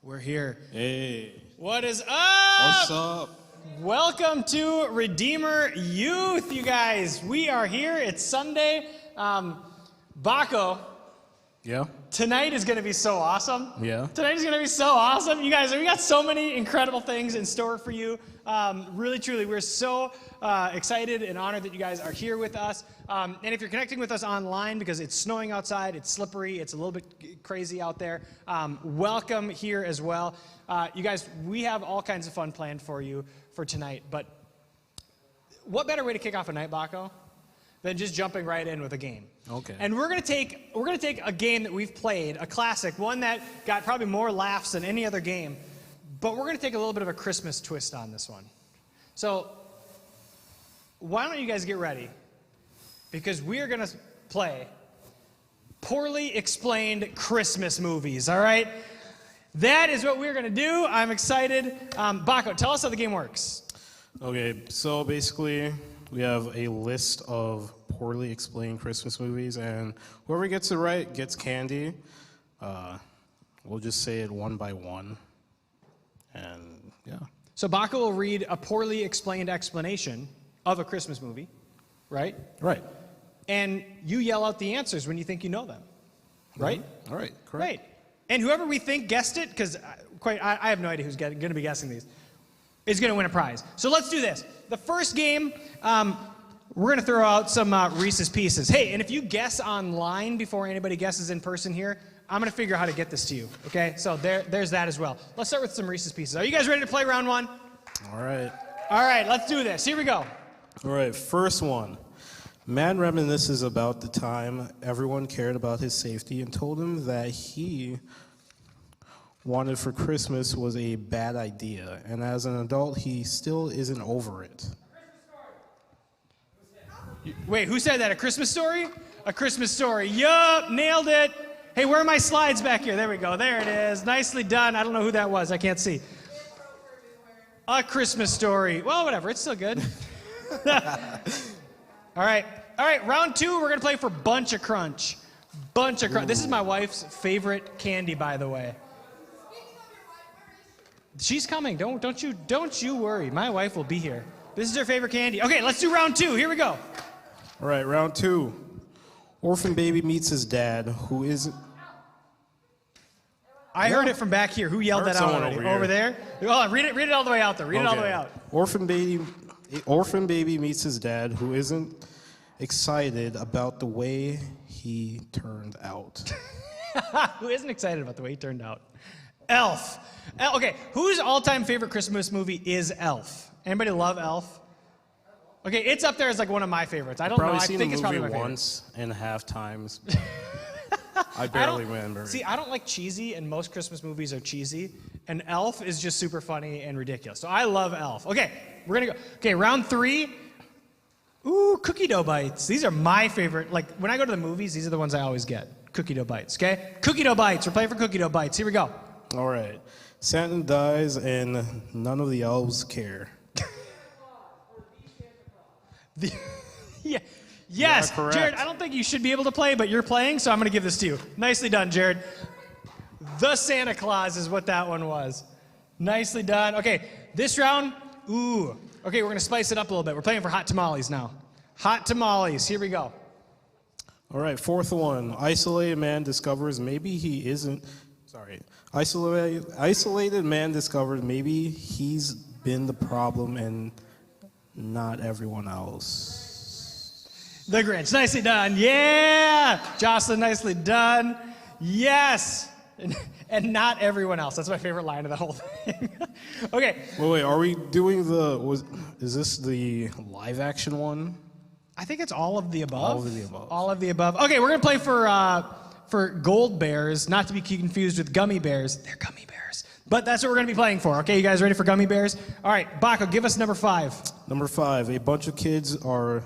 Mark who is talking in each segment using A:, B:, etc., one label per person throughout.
A: We're here.
B: Hey.
A: What is up?
B: What's up?
A: Welcome to Redeemer Youth, you guys. We are here. It's Sunday. Baco.
B: Yeah.
A: Tonight is going to be so awesome.
B: Yeah.
A: Tonight is going to be so awesome. You guys, we got so many incredible things in store for you. Really, truly, we're so excited and honored that you guys are here with us. And if you're connecting with us online because it's snowing outside, it's slippery, it's a little bit crazy out there, welcome here as well. You guys, we have all kinds of fun planned for you for tonight. But what better way to kick off a night, Baco, than just jumping right in with a game?
B: Okay.
A: And we're gonna take a game that we've played, a classic, one that got probably more laughs than any other game, but we're gonna take a little bit of a Christmas twist on this one. So why don't you guys get ready? Because we are gonna play poorly explained Christmas movies, all right? That is what we're gonna do. I'm excited. Baco, tell us how the game works.
B: Okay, so basically we have a list of poorly explained Christmas movies, and whoever gets it right gets candy. We'll just say it one by one, and yeah.
A: So Baco will read a poorly explained explanation of a Christmas movie, right?
B: Right.
A: And you yell out the answers when you think you know them, right?
B: Mm-hmm. All right, correct.
A: Right. And whoever we think guessed it, because I have no idea who's going to be guessing these, is going to win a prize. So let's do this. The first game, we're going to throw out some Reese's Pieces. Hey, and if you guess online before anybody guesses in person here, I'm going to figure out how to get this to you, okay? So there's that as well. Let's start with some Reese's Pieces. Are you guys ready to play round one?
B: All right.
A: All right, let's do this. Here we go.
B: All right, first one. Man reminisces about the time everyone cared about his safety and told him that he wanted for Christmas was a bad idea, and as an adult, he still isn't over it.
A: Wait, who said that? A Christmas Story? A Christmas Story. Yup, nailed it. Hey, where are my slides back here? There we go. There it is. Nicely done. I don't know who that was. I can't see. A Christmas Story. Well, whatever. It's still good. All right. All right, round two, we're going to play for Bunch of Crunch. Bunch of Crunch. This is my wife's favorite candy, by the way. She's coming. Don't you worry. My wife will be here. This is her favorite candy. Okay, let's do round two. Here we go.
B: All right, round two. Orphan baby meets his dad, who isn't...
A: I heard it from back here. Who yelled that out already? Over there? Hold on, read it all the way out there. Read it all the way out.
B: Orphan baby meets his dad, who isn't excited about the way he turned out.
A: Who isn't excited about the way he turned out? Elf. Okay, whose all-time favorite Christmas movie is Elf? Anybody love Elf? Okay, it's up there as like one of my favorites. I don't know. I think it's probably my favorite.
B: Once and a half times. I barely remember.
A: See, I don't like cheesy, and most Christmas movies are cheesy. And Elf is just super funny and ridiculous. So I love Elf. Okay, we're gonna go. Okay, round three. Ooh, cookie dough bites. These are my favorite. Like when I go to the movies, these are the ones I always get. Cookie dough bites. Okay, cookie dough bites. We're playing for cookie dough bites. Here we go.
B: All right. Santa dies, and none of the elves care.
A: Yeah. Yes,
B: yeah,
A: Jared, I don't think you should be able to play, but you're playing, so I'm going to give this to you. Nicely done, Jared. The Santa Claus is what that one was. Nicely done. Okay, this round, ooh. Okay, we're going to spice it up a little bit. We're playing for hot tamales now. Hot tamales. Here we go.
B: All right, fourth one. Isolated man discovers maybe he isn't... Sorry. Isolated man discovers maybe he's been the problem and not everyone else.
A: The Grinch. Nicely done. Yeah. Jocelyn, nicely done. Yes. And not everyone else. That's my favorite line of the whole thing. Okay.
B: Wait, are we doing is this the live action one?
A: I think it's all of the above.
B: All of the above.
A: All of the above. Okay, we're going to play for gold bears, not to be confused with gummy bears. They're gummy bears. But that's what we're going to be playing for. Okay, you guys ready for gummy bears? All right, Baco, give us number 5.
B: Number 5, a bunch of kids are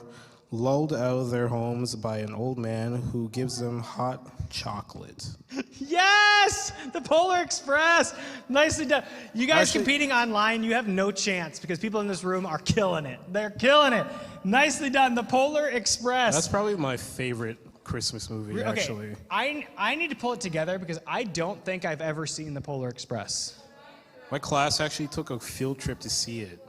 B: lulled out of their homes by an old man who gives them hot chocolate.
A: Yes! The Polar Express. Nicely done. You guys competing online, you have no chance because people in this room are killing it. They're killing it. Nicely done. The Polar Express.
B: That's probably my favorite Christmas movie,
A: Okay,
B: actually.
A: I need to pull it together because I don't think I've ever seen the Polar Express.
B: My class actually took a field trip to see it.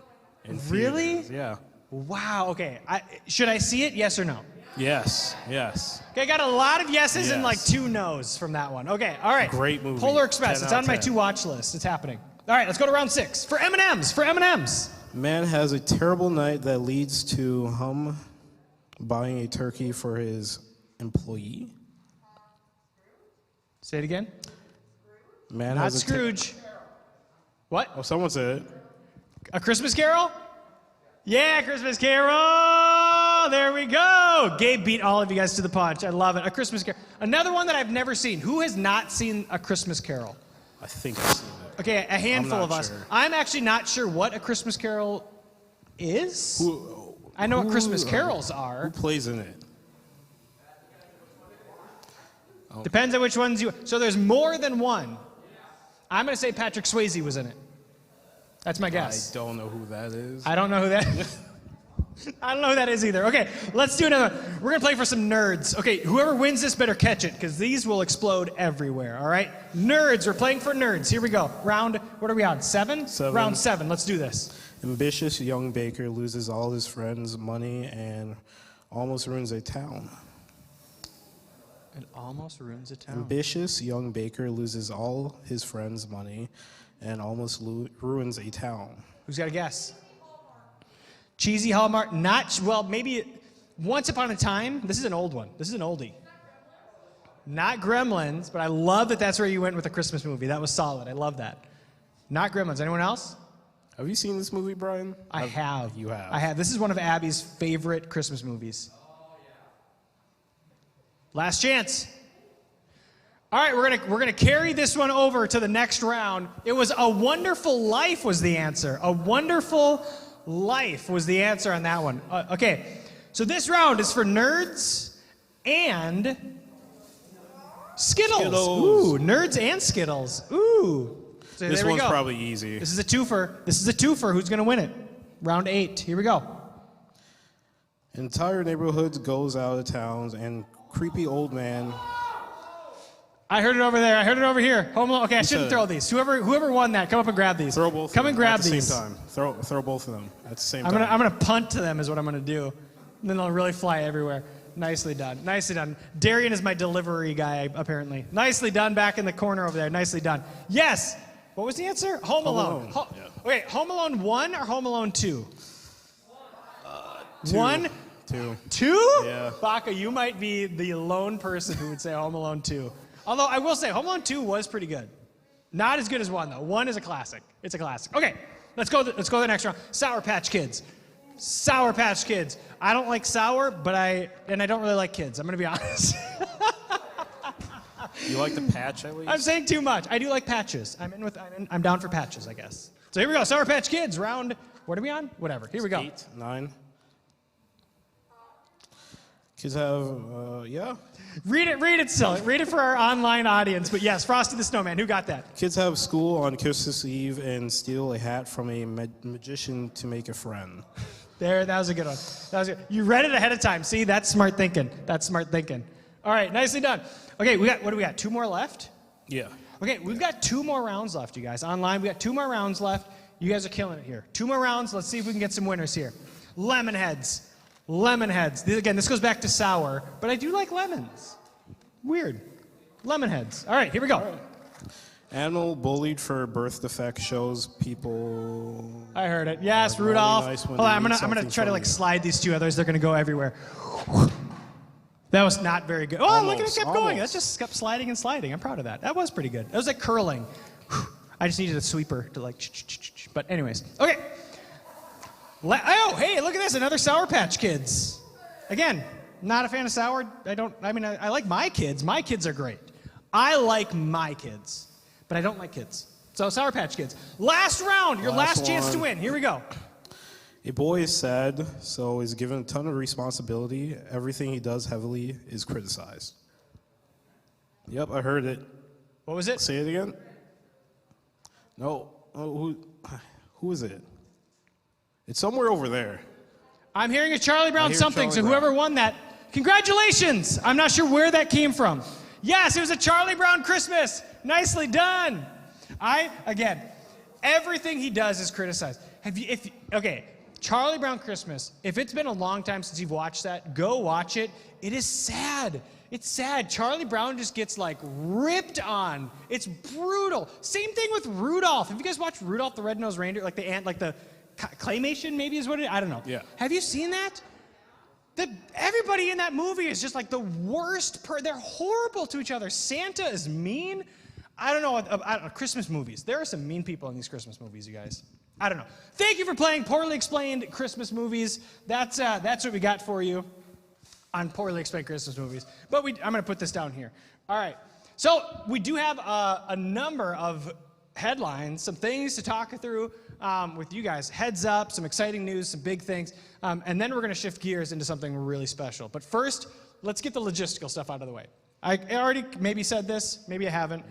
B: In
A: Really?
B: theaters. Yeah.
A: Wow, okay. Should I see it, yes or no?
B: Yes, yes.
A: Okay, I got a lot of yeses and
B: Yes.
A: like 2 no's from that one. Okay, all right.
B: Great movie.
A: Polar Express,
B: 10
A: it's
B: out
A: on
B: of
A: my
B: 10.
A: to-watch list. It's happening. All right, let's go to round 6. For M&Ms.
B: Man has a terrible night that leads to him buying a turkey for his employee.
A: Say it again.
B: Man
A: Not
B: has a
A: Scrooge. What?
B: Oh, someone said it.
A: A Christmas Carol? Yeah, Christmas Carol! There we go! Gabe beat all of you guys to the punch. I love it. A Christmas Carol. Another one that I've never seen. Who has not seen A Christmas Carol?
B: I think I've seen it.
A: Okay, a handful
B: not
A: of us.
B: sure.
A: I'm actually not sure what A Christmas Carol is. I know what
B: who-
A: Christmas carols
B: Who
A: are.
B: plays in it?
A: Depends on which ones you... So there's more than one. I'm going to say Patrick Swayze was in it. That's my guess.
B: I don't know who that is.
A: I don't know who that is. I don't know who that is either. Okay, let's do another. We're going to play for some nerds. Okay, whoever wins this better catch it, because these will explode everywhere, all right? Nerds, we're playing for nerds. Here we go. Round, what are we on, 7?
B: 7.
A: Round 7, let's do this.
B: Ambitious young baker loses all his friends' money and almost ruins a town.
A: It almost ruins a town.
B: Ambitious young baker loses all his friends' money and almost ruins a town.
A: Who's got a guess? Cheesy Hallmark, not, well, maybe Once Upon a Time. This is an old one. This is an oldie. Not Gremlins, but I love that that's where you went with a Christmas movie. That was solid. I love that. Not Gremlins. Anyone else?
B: Have you seen this movie, Brian?
A: I have.
B: You have.
A: I have. This is one of Abby's favorite Christmas movies. Last chance. All right, we're gonna carry this one over to the next round. It was A Wonderful Life was the answer. A Wonderful Life was the answer on that one. Okay, so this round is for nerds and Skittles.
B: Skittles.
A: Ooh, nerds and Skittles. Ooh. So
B: This
A: there we
B: one's
A: go.
B: probably easy.
A: This is a twofer. This is a twofer. Who's gonna win it? Round 8. Here we go.
B: Entire neighborhoods goes out of towns and creepy old man.
A: I heard it over there. I heard it over here. Home Alone. Okay, I shouldn't
B: said
A: throw these. Whoever won that, come up and grab these.
B: Throw both.
A: Come
B: of
A: and
B: them
A: grab
B: at the
A: these.
B: same time. Throw both of them at the same
A: I'm
B: time.
A: gonna punt to them is what I'm gonna do. And then they'll really fly everywhere. Nicely done. Nicely done. Darian is my delivery guy, apparently. Nicely done back in the corner over there. Nicely done. Yes. What was the answer? Home Alone.
B: Alone. Yeah.
A: Wait, Home Alone 1 or Home Alone 2?
B: 2.
A: 1?
B: 2.
A: 2?
B: Yeah.
A: Baka, you might be the lone person who would say Home Alone 2. Although I will say, Home Alone 2 was pretty good. Not as good as 1, though. 1 is a classic. It's a classic. Okay, let's go to the next round. Sour Patch Kids. Sour Patch Kids. I don't like sour, but I don't really like kids. I'm going to be honest.
B: You like the patch at least?
A: I'm saying too much. I do like patches. I'm down for patches, I guess. So here we go. Sour Patch Kids. Round, what are we on? Whatever. Here we go.
B: 8, 9. Kids have, yeah.
A: Read it still. Read it for our online audience. But yes, Frosty the Snowman. Who got that?
B: Kids have school on Christmas Eve and steal a hat from a magician to make a friend.
A: There, that was a good one. That was good. You read it ahead of time. See, that's smart thinking. That's smart thinking. All right, nicely done. Okay, what do we got? 2 more left?
B: Yeah.
A: Okay, we've got 2 more rounds left, you guys. Online, we got 2 more rounds left. You guys are killing it here. 2 more rounds. Let's see if we can get some winners here. Lemonheads. Lemonheads. Again, this goes back to sour, but I do like lemons. Weird. Lemonheads. All right, here we go.
B: Animal bullied for birth defect shows people.
A: I heard it. Yes,
B: really
A: Rudolph.
B: nice when
A: Hold on,
B: they
A: I'm
B: need
A: gonna
B: something
A: try to
B: from
A: like
B: you.
A: slide these 2 others. They're gonna go everywhere. That was not very good. Oh, look at it, kept going. That
B: Almost.
A: just kept sliding and sliding. I'm proud of that. That was pretty good. That was like curling. I just needed a sweeper to like. But anyways, okay. Oh, hey, look at this. Another Sour Patch Kids. Again, not a fan of sour. I like my kids. My kids are great. I like my kids, but I don't like kids. So Sour Patch Kids. Last round, your last chance to
B: one.
A: win. Here we go.
B: A boy is sad, so is given a ton of responsibility. Everything he does heavily is criticized. Yep, I heard it.
A: What was it?
B: Say it again. No. Oh, who is it? It's somewhere over there.
A: I'm hearing a Charlie Brown
B: I hear
A: something,
B: Charlie
A: so
B: Brown.
A: whoever won that, Congratulations. I'm not sure where that came from. Yes, it was a Charlie Brown Christmas. Nicely done. Again, everything he does is criticized. Okay, Charlie Brown Christmas, if it's been a long time since you've watched that, go watch it. It is sad. It's sad. Charlie Brown just gets like ripped on. It's brutal. Same thing with Rudolph. Have you guys watched Rudolph the Red-Nosed Reindeer? Like the claymation maybe is what it is? I don't know.
B: Yeah.
A: Have you seen that? Everybody in that movie is just like the worst. They're horrible to each other. Santa is mean. I don't know. Christmas movies. There are some mean people in these Christmas movies, you guys. I don't know. Thank you for playing Poorly Explained Christmas Movies. That's what we got for you on Poorly Explained Christmas Movies. But I'm going to put this down here. All right. So we do have a number of headlines, some things to talk through with you guys. Heads up, some exciting news, some big things. And then we're going to shift gears into something really special. But first, let's get the logistical stuff out of the way. I already maybe said this, maybe I haven't.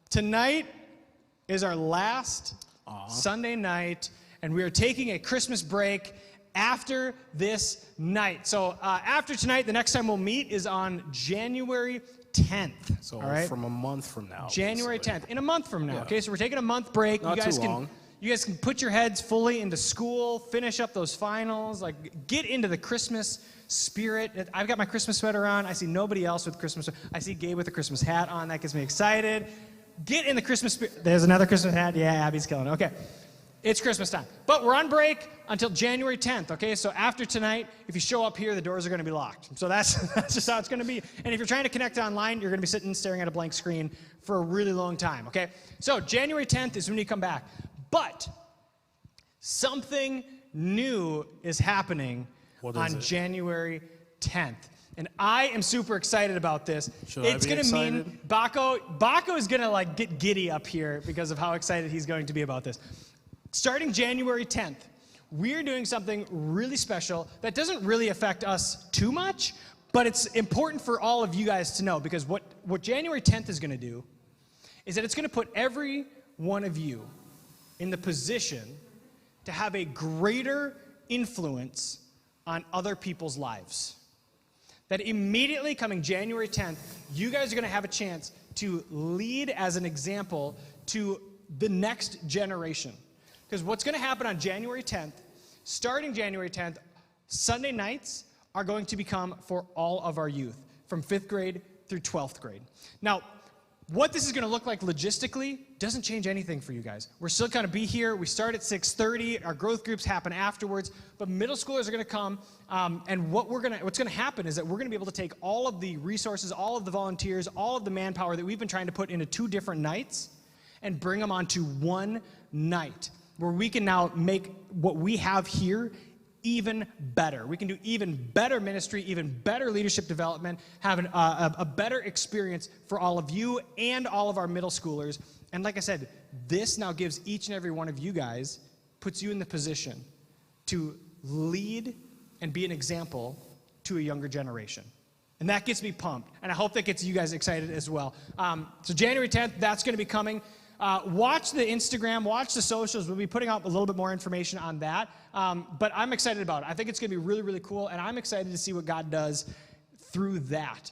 A: Tonight is our last Sunday night, and we are taking a Christmas break after this night. So after tonight, the next time we'll meet is on January 10th.
B: So
A: all right?
B: from a month from now.
A: January
B: basically.
A: 10th. In a month from now,
B: Yeah.
A: okay? So we're taking a month break.
B: Not too long.
A: You guys can put your heads fully into school, finish up those finals, like get into the Christmas spirit. I've got my Christmas sweater on. I see nobody else with Christmas. I see Gabe with a Christmas hat on. That gets me excited. Get in the Christmas spirit. There's another Christmas hat. Yeah, Abby's killing it. Okay. It's Christmas time. But we're on break until January 10th, okay? So after tonight, if you show up here, the doors are going to be locked. So that's just how it's going to be. And if you're trying to connect online, you're going to be sitting staring at a blank screen for a really long time, okay? So January 10th is when you come back. But something new is happening on January 10th. And I am super excited about this. It's going to mean Baco is going to like get giddy up here because of how excited he's going to be about this. Starting January 10th, we're doing something really special that doesn't really affect us too much, but it's important for all of you guys to know, because what January 10th is going to do is that it's going to put every one of you in the position to have a greater influence on other people's lives. That immediately coming January 10th, you guys are going to have a chance to lead as an example to the next generation. Because what's going to happen on January 10th, starting January 10th, Sunday nights are going to become for all of our youth, from 5th grade through 12th grade. Now, what this is going to look like logistically doesn't change anything for you guys. We're still going to be here. We start at 6:30. Our growth groups happen afterwards. But middle schoolers are going to come, and what's going to happen is that we're going to be able to take all of the resources, all of the volunteers, all of the manpower that we've been trying to put into 2 different nights and bring them onto one night, where we can now make what we have here even better. We can do even better ministry, even better leadership development, have a better experience for all of you and all of our middle schoolers. And like I said, this now gives each and every one of you guys, puts you in the position to lead and be an example to a younger generation. And that gets me pumped. And I hope that gets you guys excited as well. So January 10th, that's going to be coming. Watch the Instagram, watch the socials. We'll be putting out a little bit more information on that. But I'm excited about it. I think it's going to be really, really cool. And I'm excited to see what God does through that.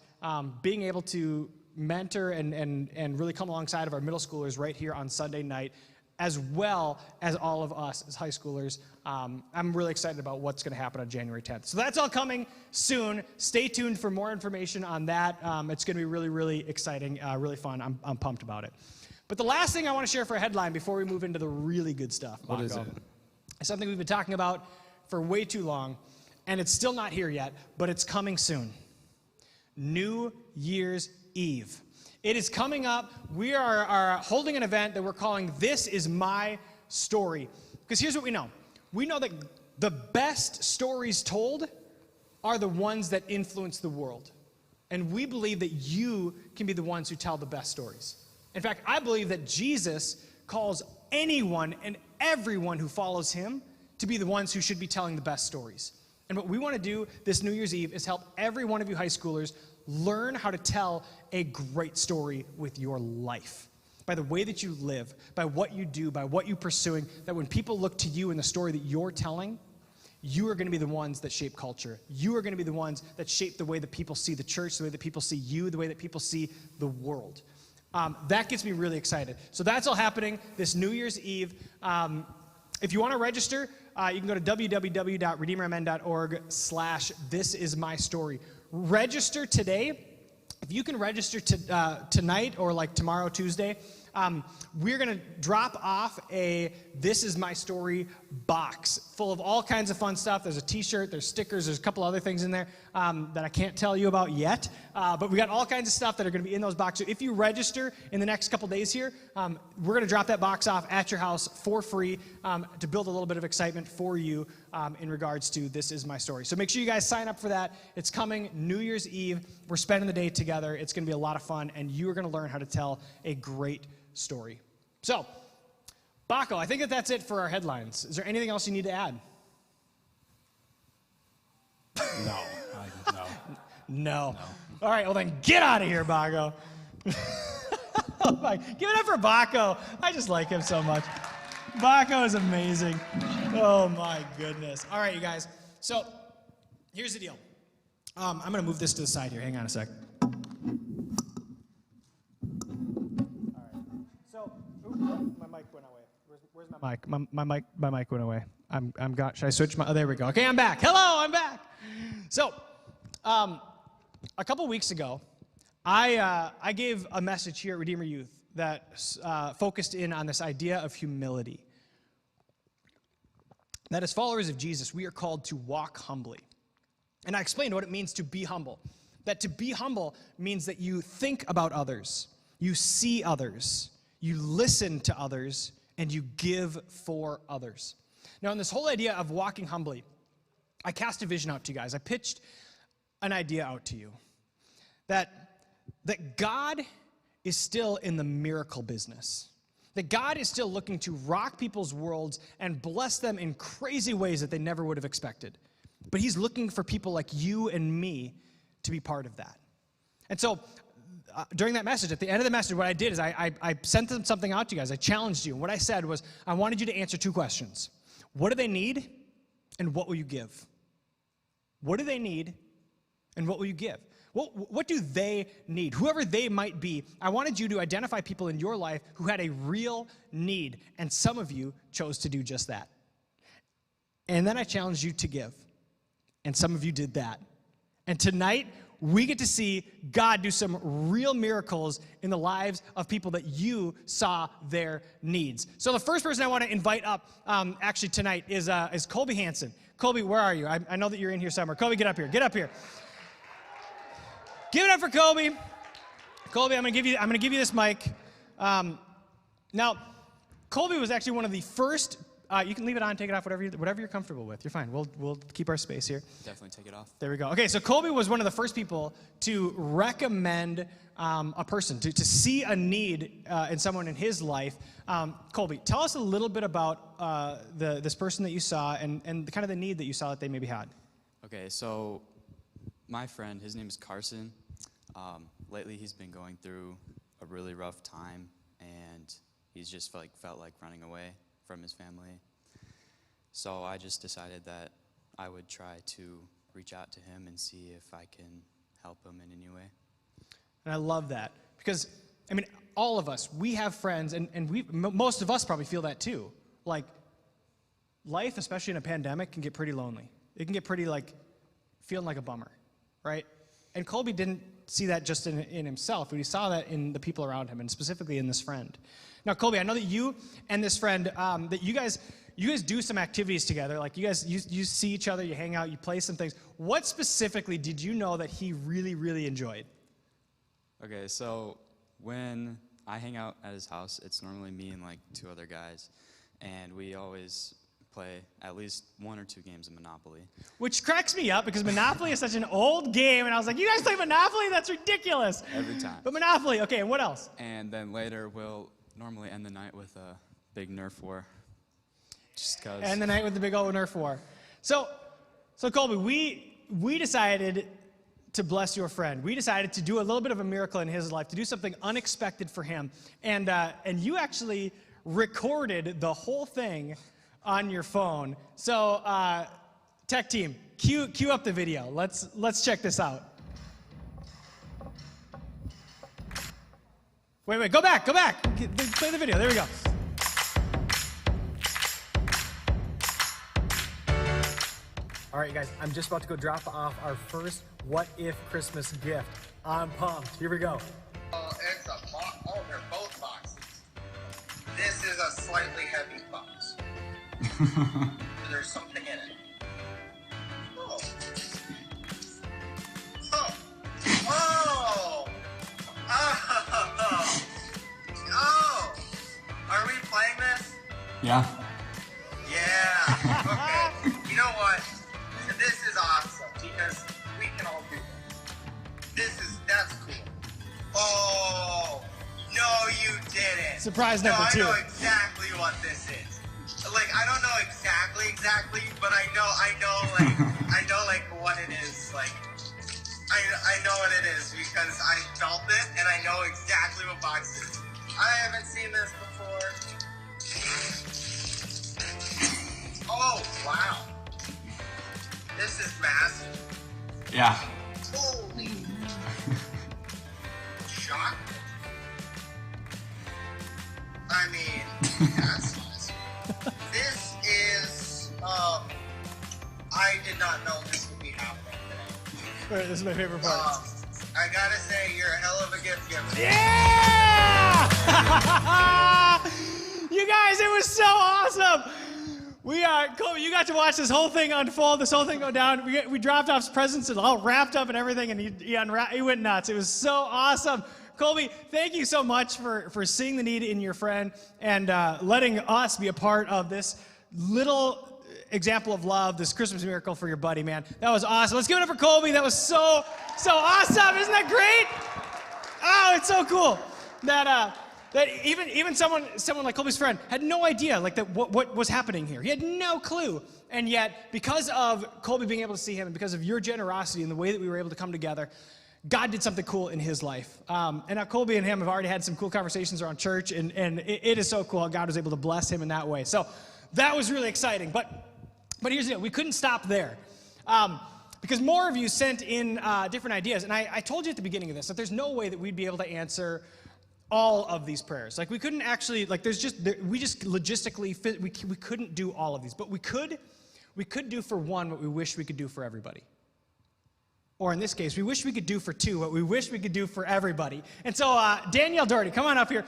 A: Being able to mentor and really come alongside of our middle schoolers right here on Sunday night, as well as all of us as high schoolers. I'm really excited about what's going to happen on January 10th. So that's all coming soon. Stay tuned for more information on that. It's going to be really, really exciting, really fun. I'm pumped about it. But the last thing I want to share for a headline before we move into the really good stuff,
B: What is it?
A: It's something we've been talking about for way too long, and it's still not here yet, but it's coming soon. New Year's Eve. It is coming up. We are holding an event that we're calling This Is My Story. Because here's what we know. We know that the best stories told are the ones that influence the world. And we believe that you can be the ones who tell the best stories. In fact, I believe that Jesus calls anyone and everyone who follows him to be the ones who should be telling the best stories. And what we want to do this New Year's Eve is help every one of you high schoolers learn how to tell a great story with your life. By the way that you live, by what you do, by what you're pursuing, that when people look to you in the story that you're telling, you are going to be the ones that shape culture. You are going to be the ones that shape the way that people see the church, the way that people see you, the way that people see the world. That gets me really excited. So that's all happening this New Year's Eve. If you want to register, you can go to www.redeemermn.org/thisismystory. Register today. If you can register tonight or like tomorrow, Tuesday, we're going to drop off a This Is My Story box full of all kinds of fun stuff. There's a t-shirt, there's stickers, there's a couple other things in there that I can't tell you about yet. But we got all kinds of stuff that are going to be in those boxes. So if you register in the next couple days here, we're going to drop that box off at your house for free to build a little bit of excitement for you in regards to This Is My Story. So make sure you guys sign up for that. It's coming New Year's Eve. We're spending the day together. It's going to be a lot of fun, and you are going to learn how to tell a great story. So, Baco, I think that's it for our headlines. Is there anything else you need to add?
B: No.
A: No. All right, well then get out of here, Baco. Oh my, give it up for Baco. I just like him so much. Baco is amazing. Oh my goodness. All right, you guys. So, here's the deal. I'm going to move this to the side here. Hang on a sec. My mic went away. Where's my mic? My mic went away. I'm gone. Should I switch my? Oh, there we go. Okay, I'm back. Hello, I'm back. So, a couple weeks ago, I gave a message here at Redeemer Youth that focused in on this idea of humility. That as followers of Jesus, we are called to walk humbly. And I explained what it means to be humble. That to be humble means that you think about others, you see others, you listen to others, and you give for others. Now, in this whole idea of walking humbly, I cast a vision out to you guys. I pitched an idea out to you that God is still in the miracle business. That God is still looking to rock people's worlds and bless them in crazy ways that they never would have expected. But he's looking for people like you and me to be part of that. And so, during that message, at the end of the message, what I did is I sent them something out to you guys. I challenged you. And what I said was, I wanted you to answer two questions. What do they need, and what will you give? What do they need, and what will you give? What do they need? Whoever they might be, I wanted you to identify people in your life who had a real need, and some of you chose to do just that. And then I challenged you to give, and some of you did that. And tonight, we get to see God do some real miracles in the lives of people that you saw their needs. So the first person I want to invite up actually tonight is Colby Hansen. Colby, where are you? I know that you're in here somewhere. Colby, get up here. Get up here. Give it up for Colby. Colby, I'm going to give you this mic. Now, Colby was actually one of the first. You can leave it on, take it off, whatever you're comfortable with. You're fine. We'll keep our space here.
C: Definitely take it off.
A: There we go. Okay, so Colby was one of the first people to recommend a person, to see a need in someone in his life. Colby, tell us a little bit about this person that you saw and the kind of the need that you saw that they maybe had.
C: Okay, so my friend, his name is Carson. Lately, he's been going through a really rough time, and he's just felt like running away from his family. So I just decided that I would try to reach out to him and see if I can help him in any way.
A: And I love that because, I mean, all of us, we have friends, and most of us probably feel that too. Like, life, especially in a pandemic, can get pretty lonely. It can get pretty, feeling like a bummer, right? And Colby didn't see that just in himself, but he saw that in the people around him, and specifically in this friend. Now, Colby, I know that you and this friend, that you guys do some activities together. Like, you see each other, you hang out, you play some things. What specifically did you know that he really, really enjoyed?
C: Okay, so when I hang out at his house, it's normally me and two other guys, and we always play at least 1 or 2 games of Monopoly.
A: Which cracks me up because Monopoly is such an old game, and I was like, you guys play Monopoly? That's ridiculous.
C: Every time.
A: But Monopoly, okay, and what else?
C: And then later we'll normally end the night with a big Nerf war. Just cause.
A: End the night with the big old Nerf war. So Colby, we decided to bless your friend. We decided to do a little bit of a miracle in his life, to do something unexpected for him. And you actually recorded the whole thing on your phone. So Tech team, cue up the video. Let's check this out. Wait, go back. Play the video. There we go.
D: All right, guys, I'm just about to go drop off our first What If Christmas gift. I'm pumped. Here we go.
E: Oh, it's a box. Oh, they're both boxes. This is a slightly heavy box. There's something in it. Oh. Oh. Oh. Oh. Oh. Are we playing this?
C: Yeah.
E: Yeah. Okay. You know what? This is awesome because we can all do this. That's cool. Oh, no, you didn't.
A: Surprise number 2.
E: I know exactly what this is. Like, I don't know exactly, but I know what it is. Like, I know what it is because I felt it and I know exactly what box it is. I haven't seen this before. Oh, wow. This is massive.
C: Yeah.
E: Holy. Chocolate. I mean, that's nice. This is, I did not know this would be happening today.
A: All right, this is my favorite part.
E: I gotta say, you're a hell of a gift giver.
A: Yeah! You guys, it was so awesome. Colby, you got to watch this whole thing unfold, this whole thing go down. We dropped off presents and all wrapped up and everything, and he went nuts. It was so awesome. Colby, thank you so much for seeing the need in your friend and letting us be a part of this little example of love, this Christmas miracle for your buddy, man. That was awesome. Let's give it up for Colby. That was so awesome. Isn't that great? Oh, it's so cool that even someone like Colby's friend had no idea what was happening here. He had no clue. And yet, because of Colby being able to see him and because of your generosity and the way that we were able to come together, God did something cool in his life. And now Colby and him have already had some cool conversations around church, and it is so cool how God was able to bless him in that way. So that was really exciting. But here's the deal. We couldn't stop there. Because more of you sent in different ideas. And I told you at the beginning of this that there's no way that we'd be able to answer all of these prayers. Like, we couldn't actually, we just logistically, we couldn't do all of these. But we could do for one what we wish we could do for everybody. Or in this case, we wish we could do for two what we wish we could do for everybody. And so Danielle Doherty, come on up here.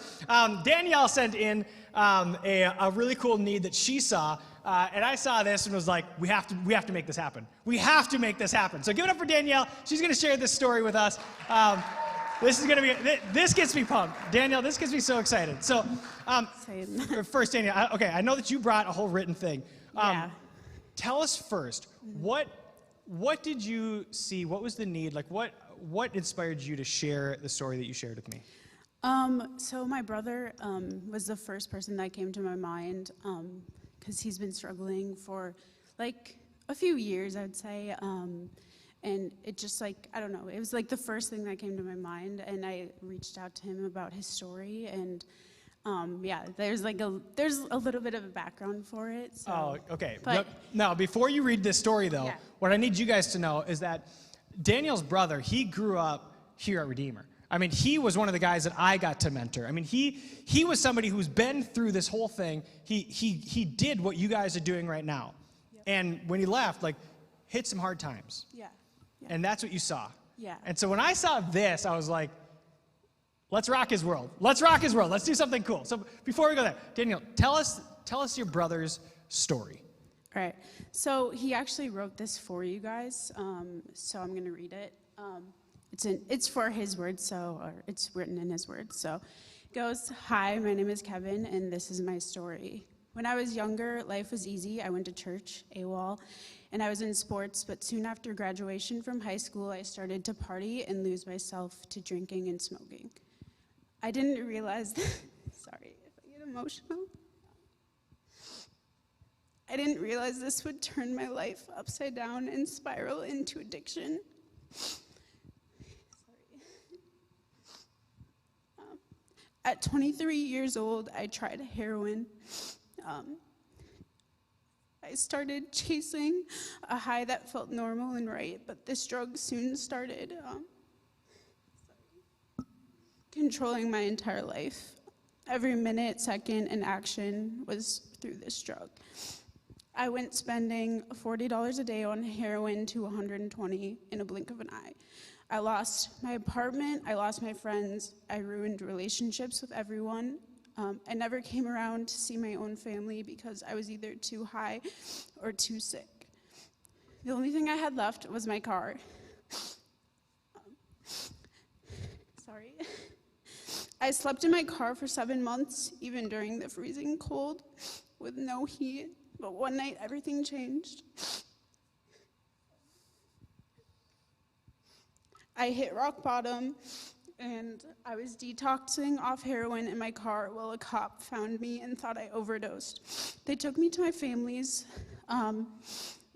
A: Danielle sent in a really cool need that she saw. And I saw this and was like, we have to make this happen. We have to make this happen. So give it up for Danielle. She's going to share this story with us. This gets me pumped. Danielle, this gets me so excited. So first, Danielle, I know that you brought a whole written thing.
F: Yeah.
A: Tell us first, what did you see? What was the need? Like, what inspired you to share the story that you shared with me?
F: So my brother was the first person that came to my mind because he's been struggling for like a few years, I would say. And it just I don't know, it was like the first thing that came to my mind, and I reached out to him about his story, and there's a little bit of a background for it. So.
A: Oh, okay.
F: But,
A: now, before you read this story, though, what I need you guys to know is that Daniel's brother, he grew up here at Redeemer. I mean, he was one of the guys that I got to mentor. I mean, he was somebody who's been through this whole thing. He did what you guys are doing right now. Yep. And when he left, hit some hard times. Yeah. And that's what you saw. Yeah. And so when I saw this, I was like, let's rock his world. Let's rock his world. Let's do something cool. So before we go there, Danielle, tell us your brother's story.
F: All right. So he actually wrote this for you guys. So I'm going to read it. It's for his words, or it's written in his words. So it goes, "Hi, my name is Kevin, and this is my story. When I was younger, life was easy. I went to church, AWOL, and I was in sports, but soon after graduation from high school, I started to party and lose myself to drinking and smoking. I didn't realize, sorry if I get emotional. I didn't realize this would turn my life upside down and spiral into addiction. At 23 years old, I tried heroin. I started chasing a high that felt normal and right, but this drug soon started controlling my entire life. Every minute, second, and action was through this drug. I went spending $40 a day on heroin to $120 in a blink of an eye. I lost my apartment, I lost my friends, I ruined relationships with everyone. I never came around to see my own family because I was either too high or too sick. The only thing I had left was my car. Sorry. I slept in my car for 7 months, even during the freezing cold, with no heat. But one night, everything changed. I hit rock bottom, and I was detoxing off heroin in my car while a cop found me and thought I overdosed. They took me to my family's and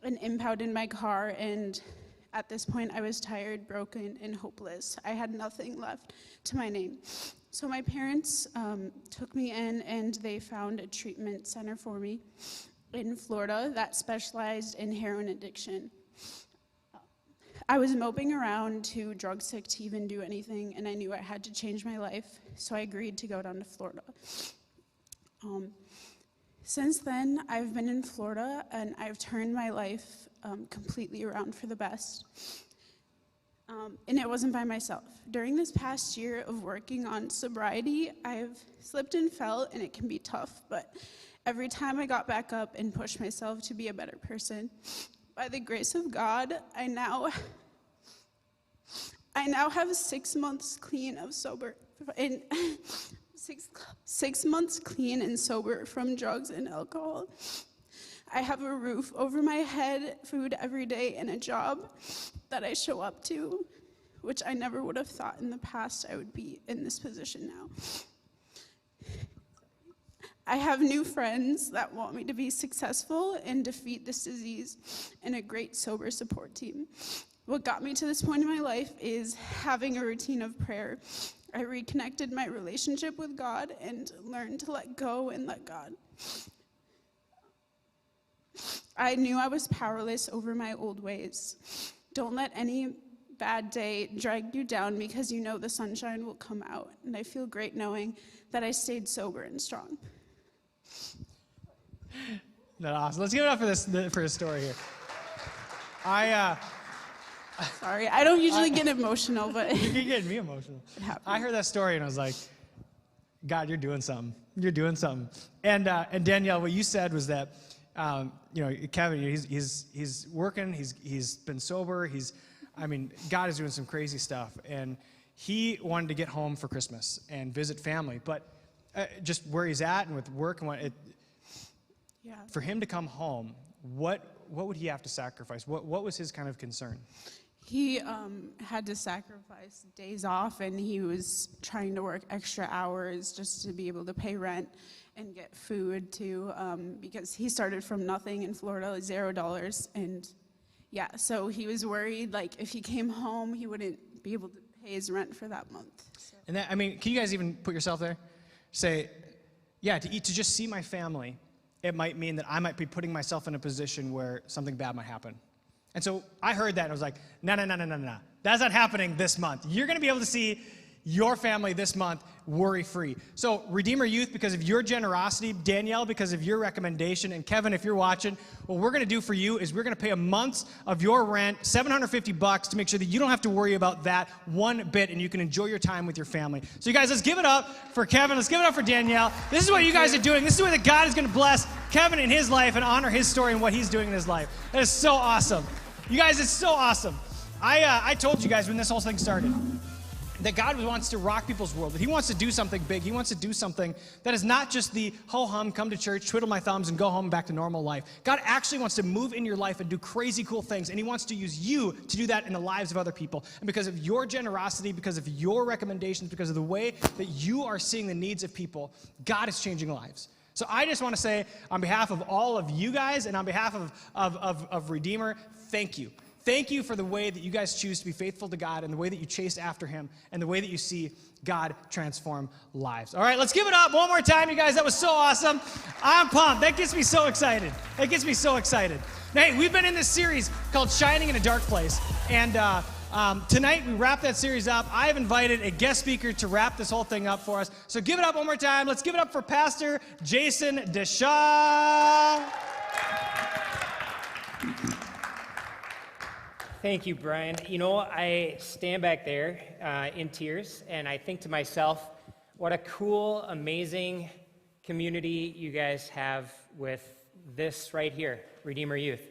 F: impounded my car, and at this point, I was tired, broken, and hopeless. I had nothing left to my name. So my parents took me in, and they found a treatment center for me in Florida that specialized in heroin addiction. I was moping around too drug sick to even do anything, and I knew I had to change my life, so I agreed to go down to Florida. Since then, I've been in Florida, and I've turned my life completely around for the best. And it wasn't by myself. During this past year of working on sobriety, I've slipped and fell, and it can be tough, but every time I got back up and pushed myself to be a better person, by the grace of God, I now have 6 months clean of sober, and 6 months clean and sober from drugs and alcohol. I have a roof over my head, food every day, and a job that I show up to, which I never would have thought in the past I would be in this position now. I have new friends that want me to be successful and defeat this disease, and a great sober support team. What got me to this point in my life is having a routine of prayer. I reconnected my relationship with God and learned to let go and let God. I knew I was powerless over my old ways. Don't let any bad day drag you down, because you know the sunshine will come out. And I feel great knowing that I stayed sober and strong.
A: That's awesome. Let's give it up for his story here.
F: Sorry, I don't usually get emotional, but
A: You're getting me emotional.
F: it happened.
A: I heard that story and I was like, God, you're doing something. You're doing something. And Danielle, what you said was that, Kevin, he's working. He's been sober. God is doing some crazy stuff, and he wanted to get home for Christmas and visit family, but just where he's at and with work and for him to come home, what would he have to sacrifice? What was his kind of concern?
F: He had to sacrifice days off, and he was trying to work extra hours just to be able to pay rent and get food too, because he started from nothing in Florida, $0, and so he was worried, like, if he came home, he wouldn't be able to pay his rent for that month. So.
A: And that, can you guys even put yourself there? Say, to just see my family, it might mean that I might be putting myself in a position where something bad might happen. And so I heard that and I was like, no. That's not happening this month. You're going to be able to see your family this month worry-free. So Redeemer Youth, because of your generosity, Danielle, because of your recommendation, and Kevin, if you're watching, what we're going to do for you is we're going to pay a month of your rent, $750, to make sure that you don't have to worry about that one bit, and you can enjoy your time with your family. So you guys, let's give it up for Kevin. Let's give it up for Danielle. This is what you guys are doing. This is the way that God is going to bless Kevin in his life and honor his story and what he's doing in his life. That is so awesome. You guys, it's so awesome. I told you guys when this whole thing started that God wants to rock people's world, that he wants to do something big. He wants to do something that is not just the ho-hum, come to church, twiddle my thumbs, and go home back to normal life. God actually wants to move in your life and do crazy cool things, and he wants to use you to do that in the lives of other people. And because of your generosity, because of your recommendations, because of the way that you are seeing the needs of people, God is changing lives. So I just want to say, on behalf of all of you guys and on behalf of Redeemer, thank you. Thank you for the way that you guys choose to be faithful to God and the way that you chase after him and the way that you see God transform lives. All right, let's give it up one more time, you guys. That was so awesome. I'm pumped. That gets me so excited. Now, hey, we've been in this series called Shining in a Dark Place, and tonight we wrap that series up. I have invited a guest speaker to wrap this whole thing up for us. So give it up one more time. Let's give it up for Pastor Jason Deshaw.
G: Thank you, Brian. You know, I stand back there in tears, and I think to myself, what a cool, amazing community you guys have with this right here, Redeemer Youth.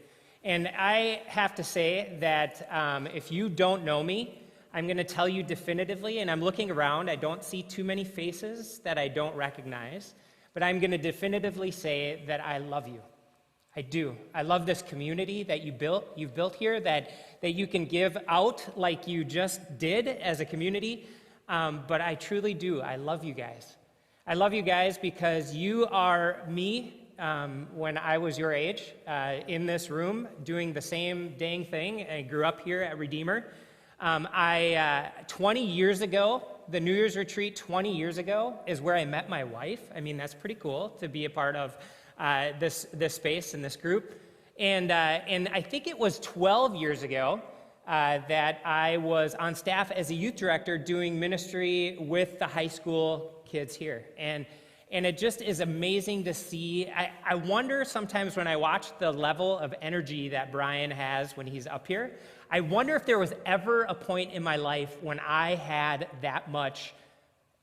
G: And I have to say that if you don't know me, I'm going to tell you definitively, and I'm looking around, I don't see too many faces that I don't recognize, but I'm going to definitively say that I love you. I do. I love this community that you've built here, that you can give out like you just did as a community, but I truly do. I love you guys. I love you guys because you are me when I was your age, in this room, doing the same dang thing. I grew up here at Redeemer. 20 years ago, the New Year's retreat 20 years ago is where I met my wife. I mean, that's pretty cool to be a part of this space and this group. And I think it was 12 years ago that I was on staff as a youth director doing ministry with the high school kids here. And it just is amazing to see. I wonder sometimes when I watch the level of energy that Brian has when he's up here, I wonder if there was ever a point in my life when I had that much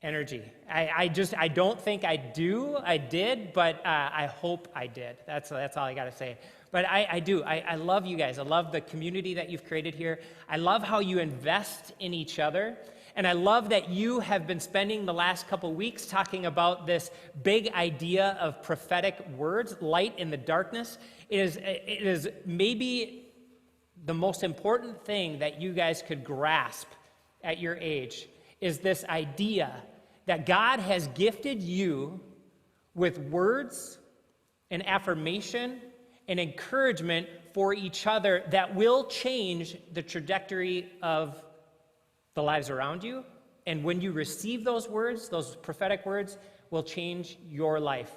G: energy. I don't think I did, but I hope I did. That's all I got to say. But I do. I love you guys. I love the community that you've created here. I love how you invest in each other. And I love that you have been spending the last couple weeks talking about this big idea of prophetic words, light in the darkness. It is maybe the most important thing that you guys could grasp at your age, is this idea that God has gifted you with words and affirmation and encouragement for each other that will change the trajectory of the lives around you. And when you receive those words, those prophetic words, will change your life.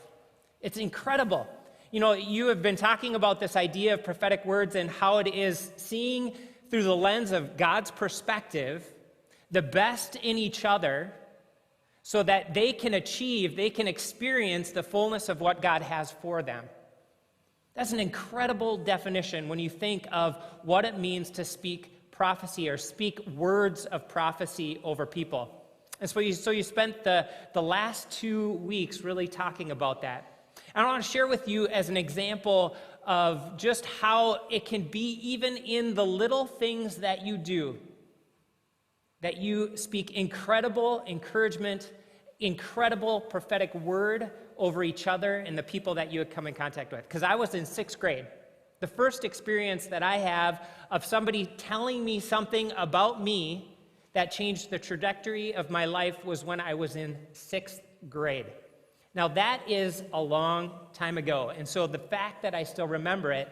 G: It's incredible. You know, you have been talking about this idea of prophetic words and how it is seeing through the lens of God's perspective the best in each other so that they can experience the fullness of what God has for them. That's an incredible definition when you think of what it means to speak prophecy or speak words of prophecy over people. And so you spent the last 2 weeks really talking about that. And I want to share with you as an example of just how it can be even in the little things that you do, that you speak incredible encouragement, incredible prophetic word over each other and the people that you had come in contact with. Because I was in 6th grade. The first experience that I have of somebody telling me something about me that changed the trajectory of my life was when I was in 6th grade. Now, that is a long time ago, and so the fact that I still remember it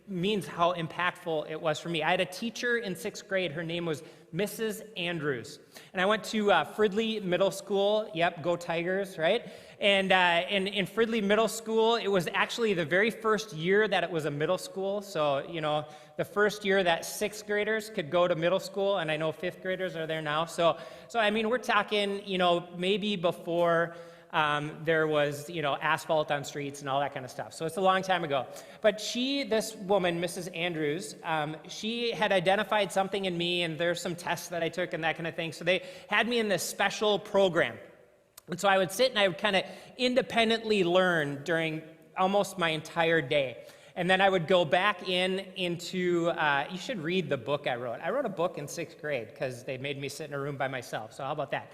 G: means how impactful it was for me. I had a teacher in 6th grade. Her name was Mrs. Andrews, and I went to Fridley Middle School. Yep, go Tigers, right? And in Fridley Middle School, it was actually the very first year that it was a middle school. So, you know, the first year that 6th graders could go to middle school, and I know 5th graders are there now. So I mean, we're talking, you know, maybe before there was, you know, asphalt on streets and all that kind of stuff. So it's a long time ago. But this woman, Mrs. Andrews, she had identified something in me, and there's some tests that I took and that kind of thing. So they had me in this special program. And so I would sit and I would kind of independently learn during almost my entire day. And then I would go back into, you should read the book I wrote. I wrote a book in 6th grade because they made me sit in a room by myself. So how about that?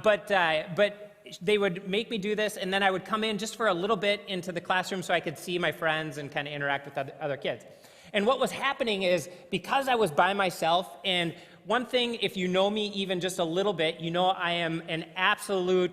G: But they would make me do this, and then I would come in just for a little bit into the classroom so I could see my friends and kind of interact with other kids. And what was happening is, because I was by myself, and one thing, if you know me even just a little bit, you know I am an absolute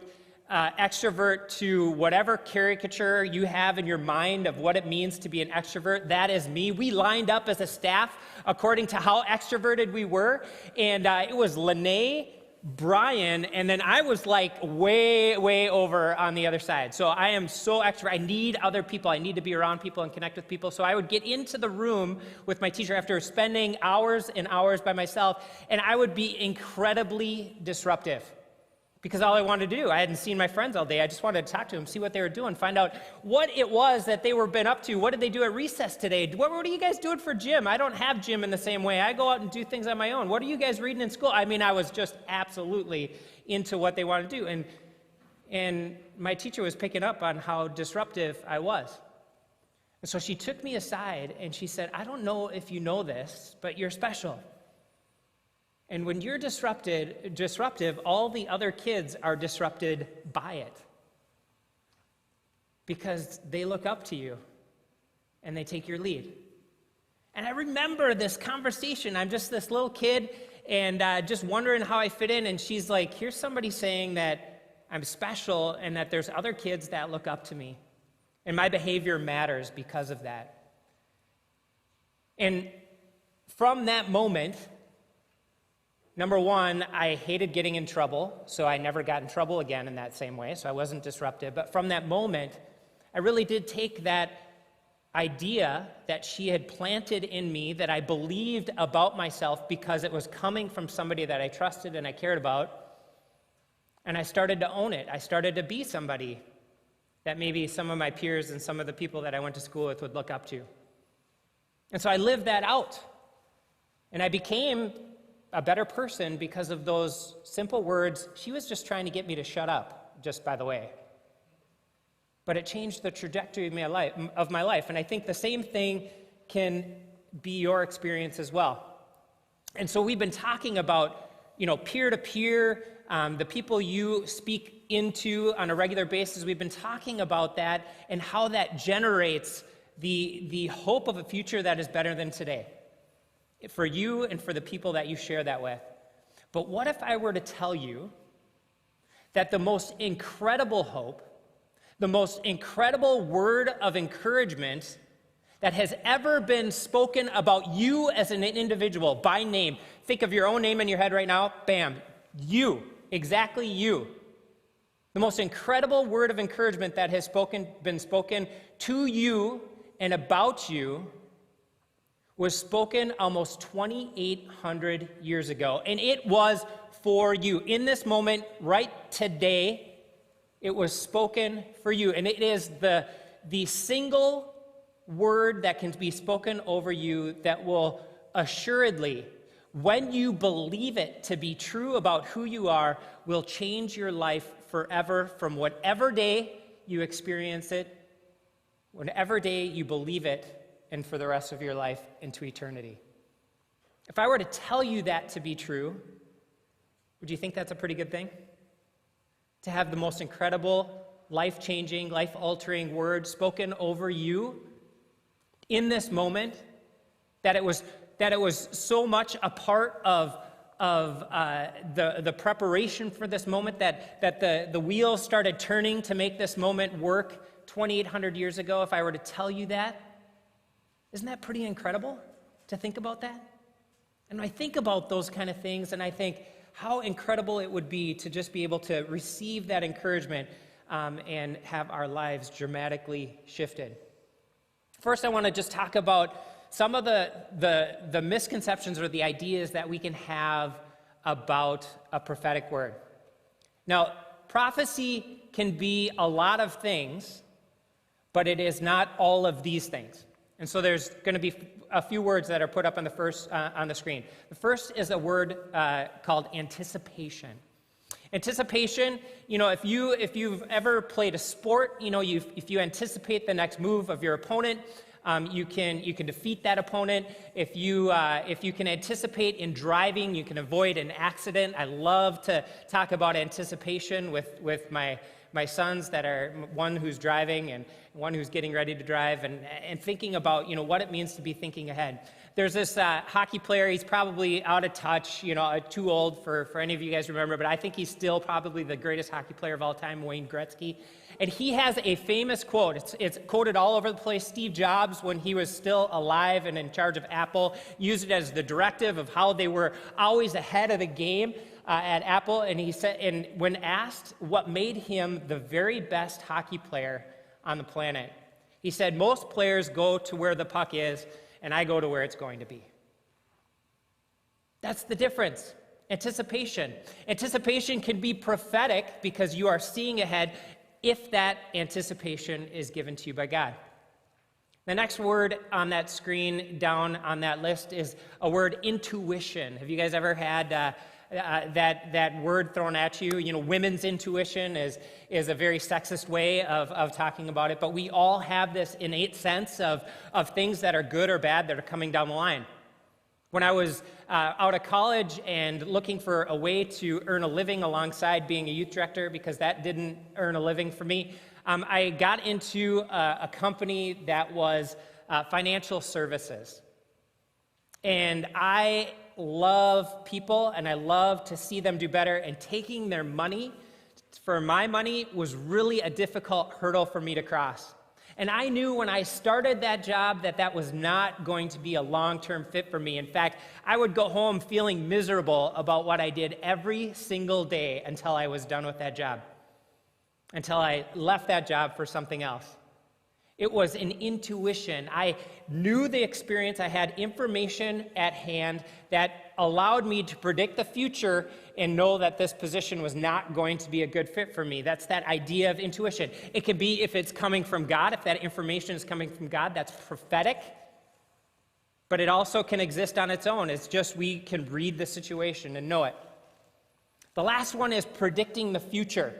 G: extrovert to whatever caricature you have in your mind of what it means to be an extrovert. That is me. We lined up as a staff according to how extroverted we were, and it was Lene, Brian, and then I was like way over on the other side. So I am so extrovert. I need other people. I need to be around people and connect with people. So I would get into the room with my teacher after spending hours and hours by myself, and I would be incredibly disruptive. Because all I wanted to do, I hadn't seen my friends all day. I just wanted to talk to them, see what they were doing, find out what it was that they were been up to. What did they do at recess today? What are you guys doing for gym? I don't have gym in the same way. I go out and do things on my own. What are you guys reading in school? I mean, I was just absolutely into what they wanted to do. And my teacher was picking up on how disruptive I was. And so she took me aside and she said, I don't know if you know this, but you're special. And when you're disruptive, all the other kids are disrupted by it. Because they look up to you and they take your lead. And I remember this conversation. I'm just this little kid and just wondering how I fit in. And she's like, here's somebody saying that I'm special and that there's other kids that look up to me. And my behavior matters because of that. And from that moment, number one, I hated getting in trouble, so I never got in trouble again in that same way, so I wasn't disruptive. But from that moment, I really did take that idea that she had planted in me that I believed about myself because it was coming from somebody that I trusted and I cared about, and I started to own it. I started to be somebody that maybe some of my peers and some of the people that I went to school with would look up to. And so I lived that out, and I became a better person because of those simple words. She was just trying to get me to shut up, just by the way. But it changed the trajectory of my life. And I think the same thing can be your experience as well. And so we've been talking about, peer-to-peer, the people you speak into on a regular basis. We've been talking about that and how that generates the hope of a future that is better than today, for you and for the people that you share that with. But what if I were to tell you that the most incredible hope, the most incredible word of encouragement that has ever been spoken about you as an individual by name, think of your own name in your head right now, bam, you, exactly you. The most incredible word of encouragement that has been spoken to you and about you was spoken almost 2,800 years ago, and it was for you. In this moment, right today, it was spoken for you, and it is the single word that can be spoken over you that will assuredly, when you believe it to be true about who you are, will change your life forever from whatever day you experience it, whatever day you believe it, and for the rest of your life into eternity. If I were to tell you that to be true, would you think that's a pretty good thing? To have the most incredible, life-changing, life-altering word spoken over you in this moment, that it was so much a part of the preparation for this moment, that the wheels started turning to make this moment work 2,800 years ago. If I were to tell you that, isn't that pretty incredible to think about that? And I think about those kind of things, and I think how incredible it would be to just be able to receive that encouragement and have our lives dramatically shifted. First, I want to just talk about some of the misconceptions or the ideas that we can have about a prophetic word. Now, prophecy can be a lot of things, but it is not all of these things. And so there's going to be a few words that are put up on the screen. The first is a word called anticipation. Anticipation, if you've ever played a sport, if you anticipate the next move of your opponent, you can defeat that opponent. If you can anticipate in driving, you can avoid an accident. I love to talk about anticipation with my my sons that are one who's driving and one who's getting ready to drive, and thinking about, what it means to be thinking ahead. There's this hockey player. He's probably out of touch, too old for any of you guys to remember, but I think he's still probably the greatest hockey player of all time, Wayne Gretzky. And he has a famous quote. It's quoted all over the place. Steve Jobs, when he was still alive and in charge of Apple, used it as the directive of how they were always ahead of the game at Apple. And he said, and when asked what made him the very best hockey player on the planet, he said, most players go to where the puck is, and I go to where it's going to be. That's the difference. Anticipation. Anticipation can be prophetic because you are seeing ahead if that anticipation is given to you by God. The next word on that screen down on that list is a word, intuition. Have you guys ever had that word thrown at you? Women's intuition is a very sexist way of talking about it, but we all have this innate sense of things that are good or bad that are coming down the line. When I was out of college and looking for a way to earn a living alongside being a youth director, because that didn't earn a living for me, I got into a company that was financial services. And I love people, and I love to see them do better, and taking their money for my money was really a difficult hurdle for me to cross. And I knew when I started that job that was not going to be a long-term fit for me. In fact, I would go home feeling miserable about what I did every single day until I was done with that job, until I left that job for something else. It was an intuition. I knew the experience. I had information at hand that allowed me to predict the future and know that this position was not going to be a good fit for me. That's that idea of intuition. It can be, if it's coming from God, if that information is coming from God, that's prophetic. But it also can exist on its own. It's just we can read the situation and know it. The last one is predicting the future.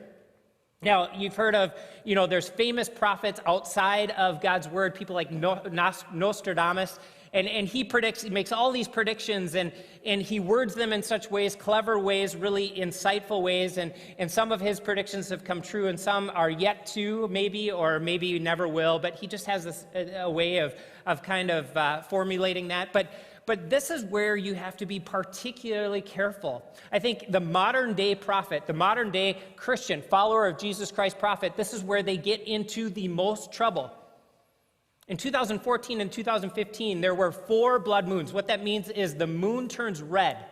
G: Now, you've heard of, there's famous prophets outside of God's word, people like Nostradamus, and he makes all these predictions, and he words them in such ways, clever ways, really insightful ways, and some of his predictions have come true, and some are yet to, maybe, or maybe never will, but he just has a way of kind of formulating that. But this is where you have to be particularly careful. I think the modern day prophet, the modern day Christian, follower of Jesus Christ prophet, this is where they get into the most trouble. In 2014 and 2015, there were 4 blood moons. What that means is the moon turns red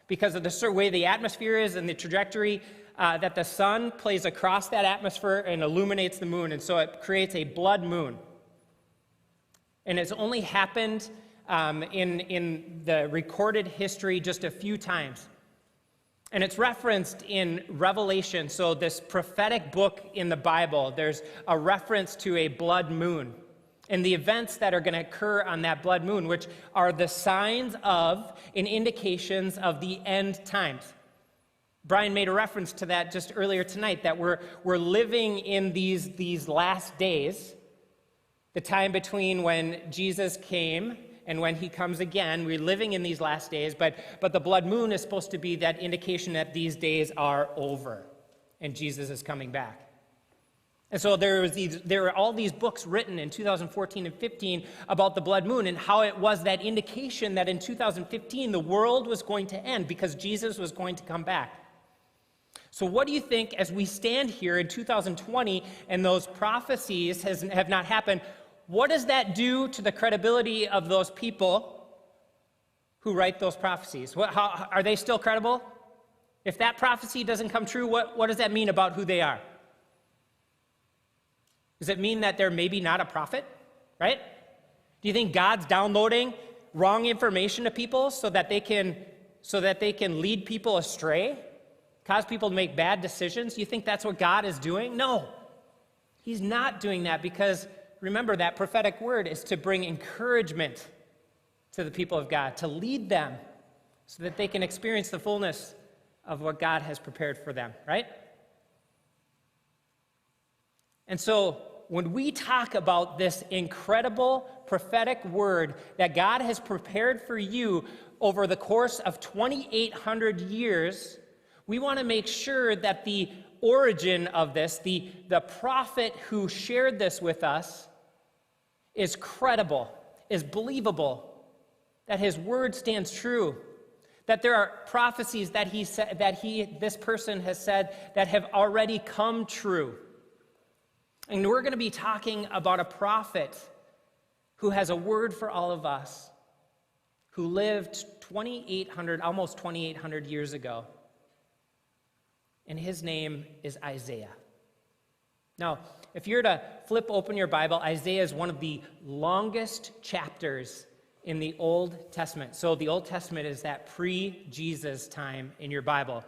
G: because of the way the atmosphere is and the trajectory that the sun plays across that atmosphere and illuminates the moon. And so it creates a blood moon. And it's only happened in the recorded history just a few times. And it's referenced in Revelation. So this prophetic book in the Bible, there's a reference to a blood moon and the events that are going to occur on that blood moon, which are the signs of and indications of the end times. Brian made a reference to that just earlier tonight, that we're living in these last days, the time between when Jesus came and when he comes again. We're living in these last days, but the blood moon is supposed to be that indication that these days are over and Jesus is coming back. And so there were all these books written in 2014 and 15 about the blood moon and how it was that indication that in 2015 the world was going to end because Jesus was going to come back. So what do you think, as we stand here in 2020 and those prophecies have not happened, what does that do to the credibility of those people who write those prophecies? How, are they still credible? If that prophecy doesn't come true, what does that mean about who they are? Does it mean that they're maybe not a prophet, right? Do you think God's downloading wrong information to people so that they can lead people astray, cause people to make bad decisions? Do you think that's what God is doing? No, he's not doing that, because remember, that prophetic word is to bring encouragement to the people of God, to lead them so that they can experience the fullness of what God has prepared for them, right? And so when we talk about this incredible prophetic word that God has prepared for you over the course of 2,800 years, we want to make sure that the origin of this, the prophet who shared this with us, is credible, is believable, that his word stands true, that there are prophecies that this person has said that have already come true. And we're going to be talking about a prophet who has a word for all of us, who lived almost 2,800 years ago. And his name is Isaiah. Now, if you're to flip open your Bible, Isaiah is one of the longest chapters in the Old Testament. So the Old Testament is that pre-Jesus time in your Bible.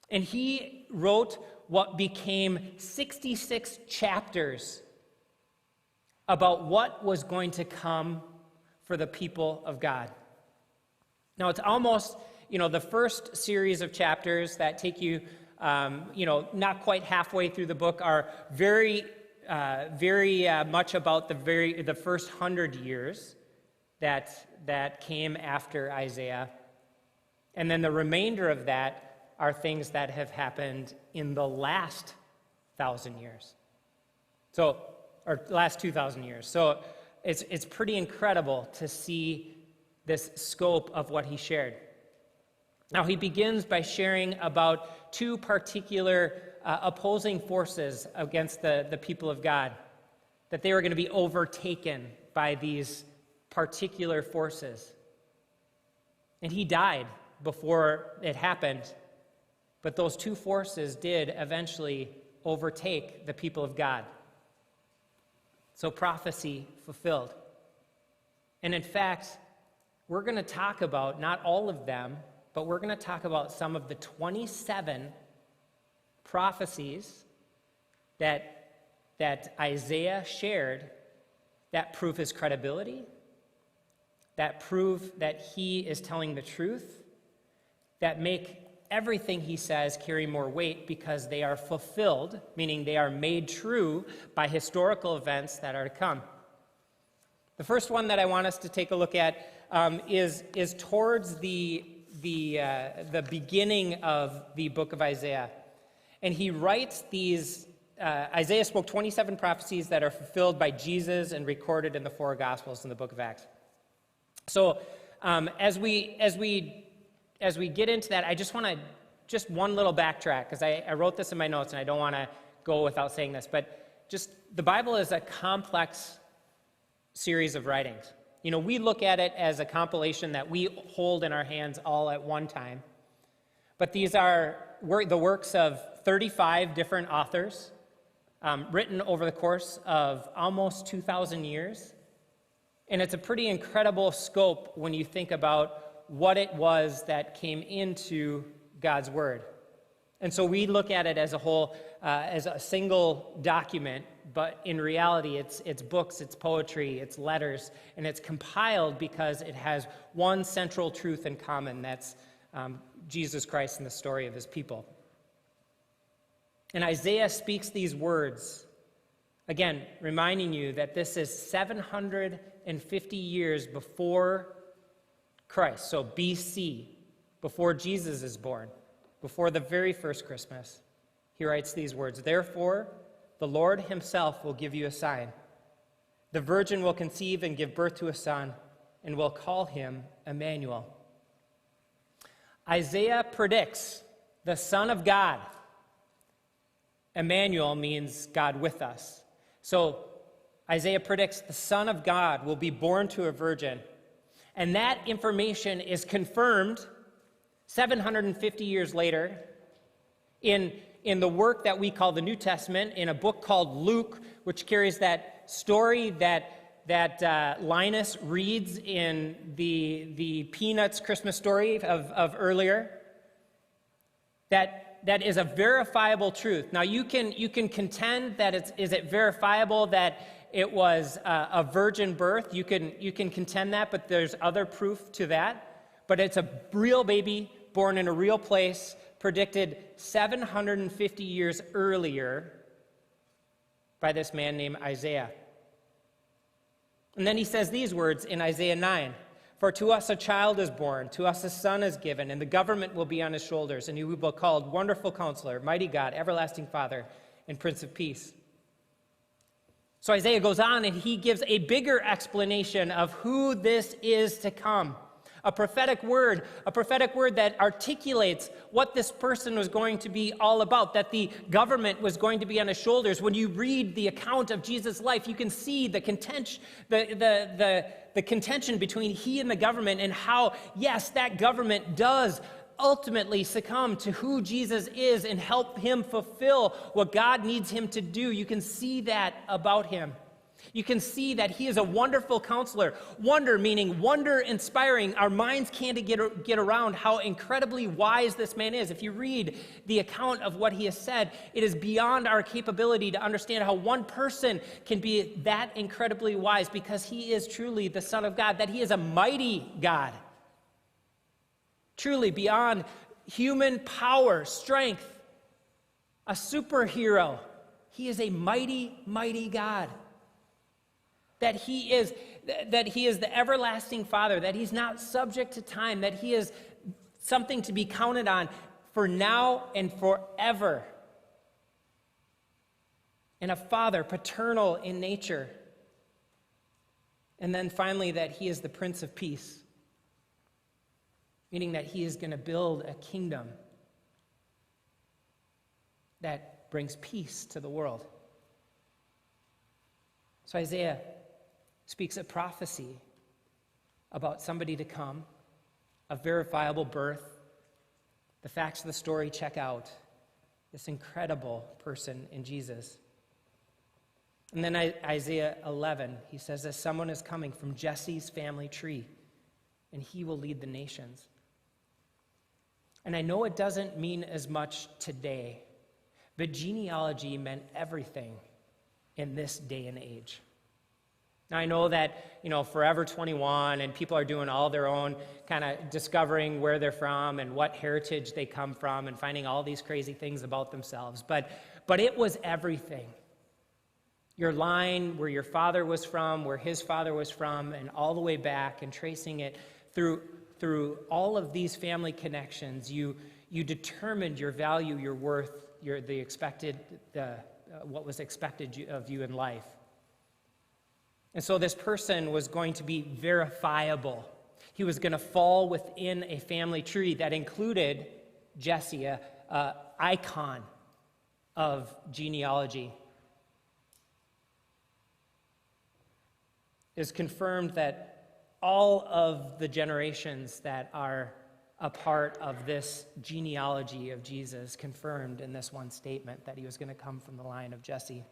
G: And he wrote what became 66 chapters about what was going to come for the people of God. Now, it's almost, the first series of chapters that take you, not quite halfway through the book are very much about the first 100 years that came after Isaiah. And then the remainder of that are things that have happened in the last 1,000 years. Or last 2,000 years. So it's pretty incredible to see this scope of what he shared. Now, he begins by sharing about two particular opposing forces against the people of God, that they were going to be overtaken by these particular forces. And he died before it happened, but those two forces did eventually overtake the people of God. So prophecy fulfilled. And in fact, we're going to talk about not all of them, but we're going to talk about some of the 27 prophecies that Isaiah shared that prove his credibility, that prove that he is telling the truth, that make everything he says carry more weight because they are fulfilled, meaning they are made true by historical events that are to come. The first one that I want us to take a look at is towards the beginning of the book of Isaiah. And he writes these, Isaiah spoke 27 prophecies that are fulfilled by Jesus and recorded in the 4 Gospels in the book of Acts. So as we get into that, I just want to, just one little backtrack, because I wrote this in my notes and I don't want to go without saying this, but just the Bible is a complex series of writings. We look at it as a compilation that we hold in our hands all at one time. But these are the works of 35 different authors, written over the course of almost 2,000 years. And it's a pretty incredible scope when you think about what it was that came into God's Word. And so we look at it as a whole, as a single document, but in reality, it's books, it's poetry, it's letters, and it's compiled because it has one central truth in common. That's Jesus Christ and the story of his people. And Isaiah speaks these words, again, reminding you that this is 750 years before Christ, so BC, before Jesus is born, before the very first Christmas. He writes these words, "Therefore, the Lord himself will give you a sign. The virgin will conceive and give birth to a son, and will call him Emmanuel." Isaiah predicts the Son of God. Emmanuel means God with us. So Isaiah predicts the Son of God will be born to a virgin. And that information is confirmed 750 years later in the work that we call the New Testament, in a book called Luke, which carries that story that Linus reads in the Peanuts Christmas story of earlier. That is a verifiable truth. Now you can contend that is it verifiable that it was a virgin birth? You can contend that, but there's other proof to that. But it's a real baby born in a real place, predicted 750 years earlier by this man named Isaiah. And then he says these words in Isaiah 9, For to us a child is born, to us a son is given, and the government will be on his shoulders, and he will be called Wonderful Counselor, Mighty God, Everlasting Father, and Prince of Peace. So Isaiah goes on and he gives a bigger explanation of who this is to come. A prophetic word that articulates what this person was going to be all about, that the government was going to be on his shoulders. When you read the account of Jesus' life, you can see the contention between he and the government, and how, yes, that government does ultimately succumb to who Jesus is and help him fulfill what God needs him to do. You can see that about him. You can see that he is a wonderful counselor. Wonder meaning wonder-inspiring. Our minds can't get around how incredibly wise this man is. If you read the account of what he has said, it is beyond our capability to understand how one person can be that incredibly wise, because he is truly the Son of God, that he is a mighty God. Truly beyond human power, strength, a superhero. He is a mighty, mighty God. That he is the everlasting Father, that he's not subject to time, that he is something to be counted on for now and forever. And a Father, paternal in nature. And then finally, that he is the Prince of Peace, meaning that he is going to build a kingdom that brings peace to the world. So Isaiah speaks a prophecy about somebody to come, a verifiable birth. The facts of the story check out this incredible person in Jesus. And then Isaiah 11, he says that someone is coming from Jesse's family tree, and he will lead the nations. And I know it doesn't mean as much today, but genealogy meant everything in this day and age. Now, I know that, Forever 21 and people are doing all their own kind of discovering where they're from and what heritage they come from and finding all these crazy things about themselves. But it was everything. Your line, where your father was from, where his father was from, and all the way back, and tracing it through all of these family connections, you determined your value, your worth, what was expected of you in life. And so this person was going to be verifiable. He was going to fall within a family tree that included Jesse, an icon of genealogy. It is confirmed that all of the generations that are a part of this genealogy of Jesus confirmed in this one statement that he was going to come from the line of Jesse.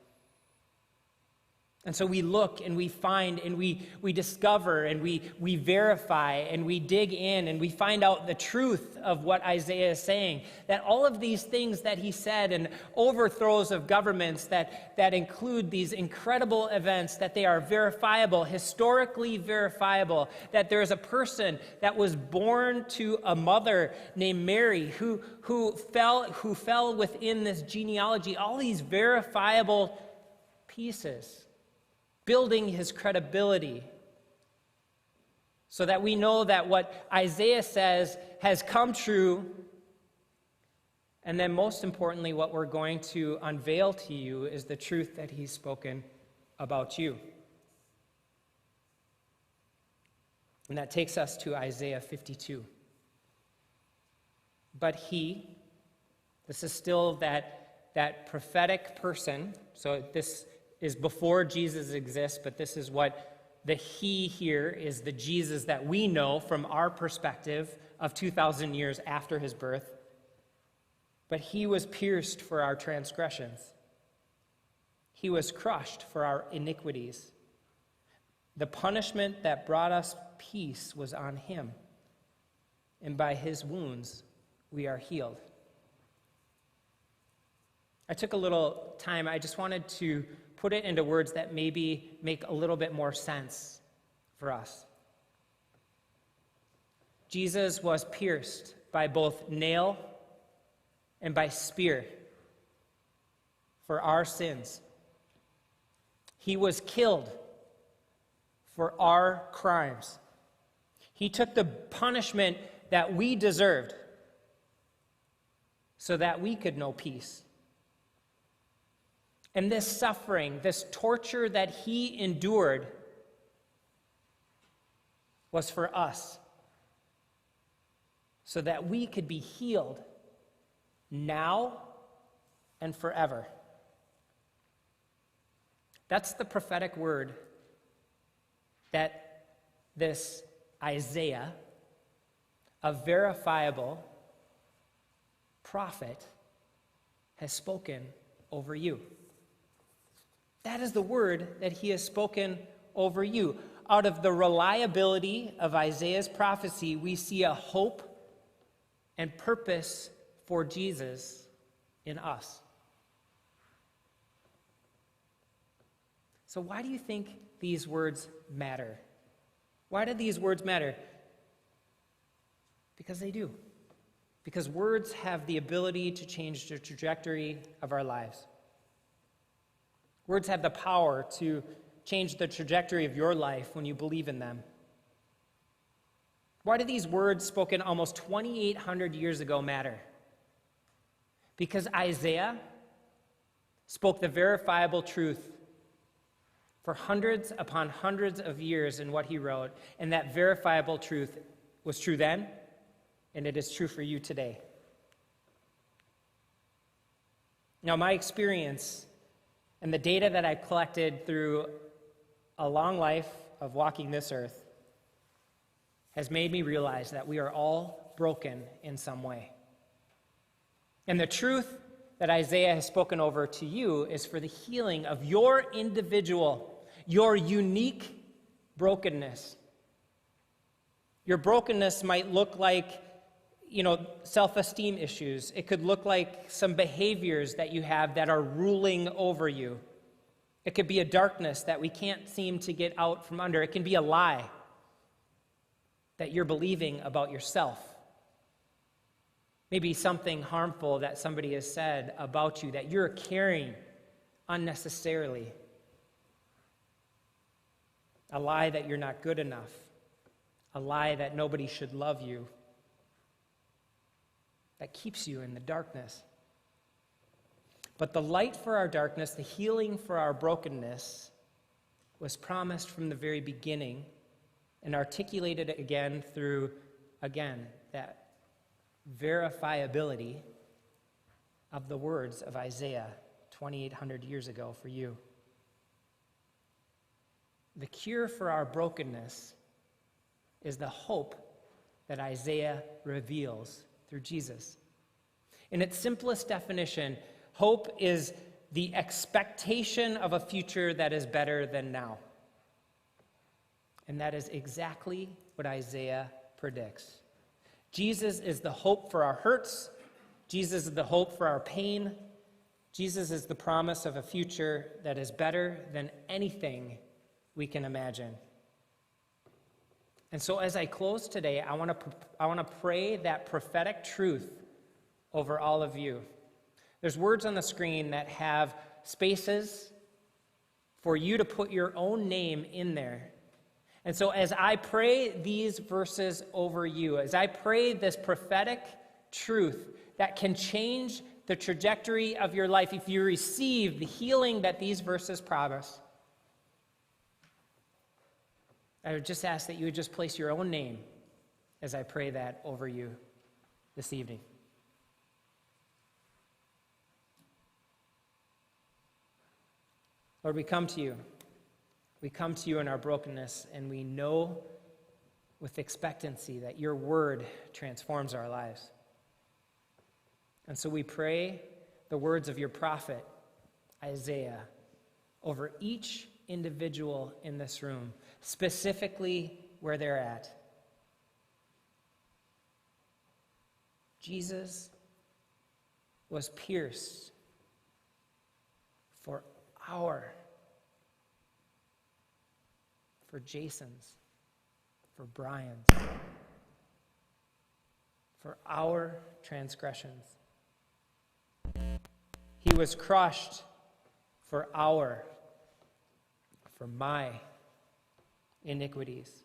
G: And so we look and we find and we discover and we verify and we dig in and we find out the truth of what Isaiah is saying. That all of these things that he said, and overthrows of governments that include these incredible events, that they are verifiable, historically verifiable. That there is a person that was born to a mother named Mary who fell within this genealogy. All these verifiable pieces, building his credibility, so that we know that what Isaiah says has come true. And then most importantly, what we're going to unveil to you is the truth that he's spoken about you. And that takes us to Isaiah 52. But this is still that prophetic person. So this is before Jesus exists, but this is what the he here is, the Jesus that we know from our perspective of 2,000 years after his birth. But he was pierced for our transgressions. He was crushed for our iniquities. The punishment that brought us peace was on him, and by his wounds we are healed. I took a little time. I just wanted to put it into words that maybe make a little bit more sense for us. Jesus was pierced by both nail and by spear for our sins. He was killed for our crimes. He took the punishment that we deserved so that we could know peace. And this suffering, this torture that he endured was for us so that we could be healed now and forever. That's the prophetic word that this Isaiah, a verifiable prophet, has spoken over you. That is the word that he has spoken over you. Out of the reliability of Isaiah's prophecy, we see a hope and purpose for Jesus in us. So why do you think these words matter? Why do these words matter? Because they do. Because words have the ability to change the trajectory of our lives. Words have the power to change the trajectory of your life when you believe in them. Why do these words spoken almost 2,800 years ago matter? Because Isaiah spoke the verifiable truth for hundreds upon hundreds of years in what he wrote, and that verifiable truth was true then, and it is true for you today. Now, my experience and the data that I've collected through a long life of walking this earth has made me realize that we are all broken in some way. And the truth that Isaiah has spoken over to you is for the healing of your individual, your unique brokenness. Your brokenness might look like, self-esteem issues. It could look like some behaviors that you have that are ruling over you. It could be a darkness that we can't seem to get out from under. It can be a lie that you're believing about yourself. Maybe something harmful that somebody has said about you that you're carrying unnecessarily. A lie that you're not good enough. A lie that nobody should love you. That keeps you in the darkness. But the light for our darkness, the healing for our brokenness, was promised from the very beginning and articulated again through, that verifiability of the words of Isaiah 2,800 years ago for you. The cure for our brokenness is the hope that Isaiah reveals through Jesus. In its simplest definition, hope is the expectation of a future that is better than now. And that is exactly what Isaiah predicts. Jesus is the hope for our hurts. Jesus is the hope for our pain. Jesus is the promise of a future that is better than anything we can imagine. And so as I close today, I want to pray that prophetic truth over all of you. There's words on the screen that have spaces for you to put your own name in there. And so as I pray these verses over you, as I pray this prophetic truth that can change the trajectory of your life, if you receive the healing that these verses promise, I would just ask that you would just place your own name as I pray that over you this evening. Lord, we come to you. We come to you in our brokenness, and we know with expectancy that your word transforms our lives. And so we pray the words of your prophet, Isaiah, over each individual in this room, specifically where they're at. Jesus was pierced for Jason's, for Brian's, for our transgressions. He was crushed for my iniquities.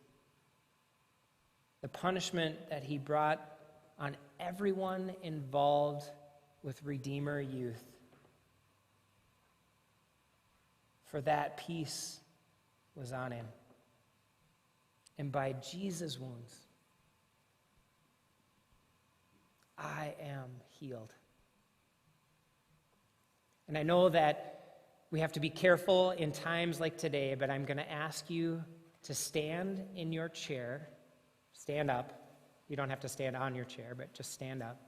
G: the punishment that he brought on everyone involved with Redeemer Youth. For that peace was on him. And by Jesus' wounds, I am healed. And I know that we have to be careful in times like today, but I'm going to ask you to stand in your chair. Stand up. You don't have to stand on your chair, but just stand up.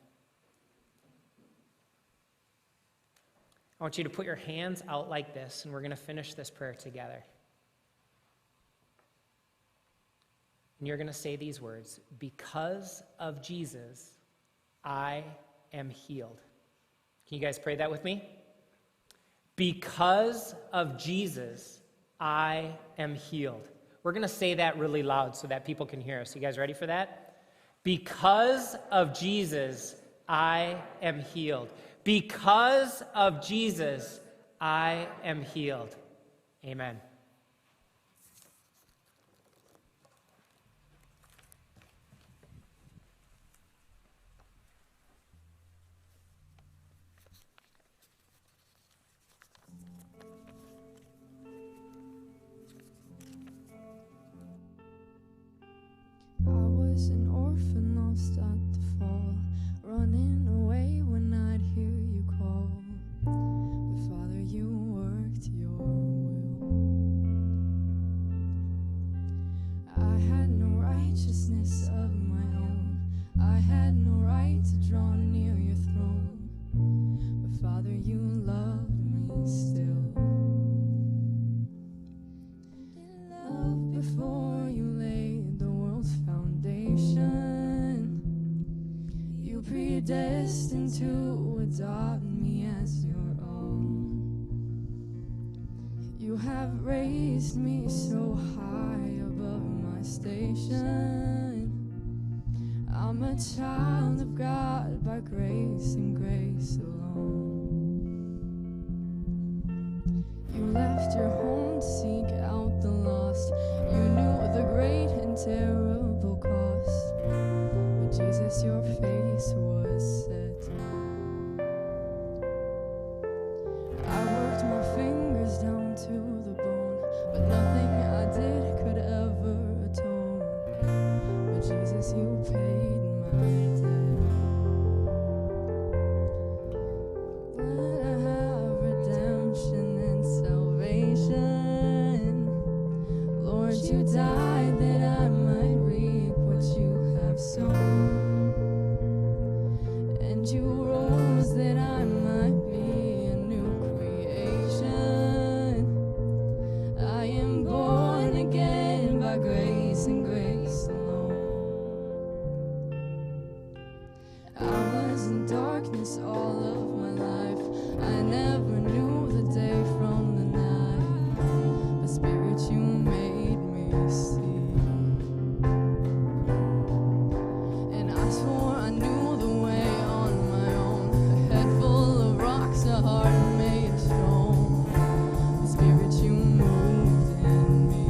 G: I want you to put your hands out like this, and we're going to finish this prayer together. And you're going to say these words: because of Jesus, I am healed. Can you guys pray that with me? Because of Jesus, I am healed. We're going to say that really loud so that people can hear us. You guys ready for that? Because of Jesus, I am healed. Because of Jesus, I am healed. Amen.
H: I was an orphan lost at the fall, running away when I'd hear you call. But Father, you worked your will. I had no righteousness of my own. I had no right to draw near your throne. But Father, you loved me still. Love before you laid the world's foundation. You predestined to adopt me as your own. You have raised me so high above my station. I'm a child of God by grace and grace alone. You left your home to seek out the lost. You knew the great and terrible cost. But Jesus, your face was set. I worked my fingers down to the bone, but nothing I did could ever atone. But Jesus, you paid my debt. But I have redemption and salvation. Lord, you died that I might reap what you have sown. And you rose that I might be a new creation. I am born again by grace and grace alone. I was in darkness all of my life. I never knew the day from the night. But Spirit, you made me see. And I swore I knew the way on my own. A head full of rocks, a heart made strong. But Spirit, you moved in me.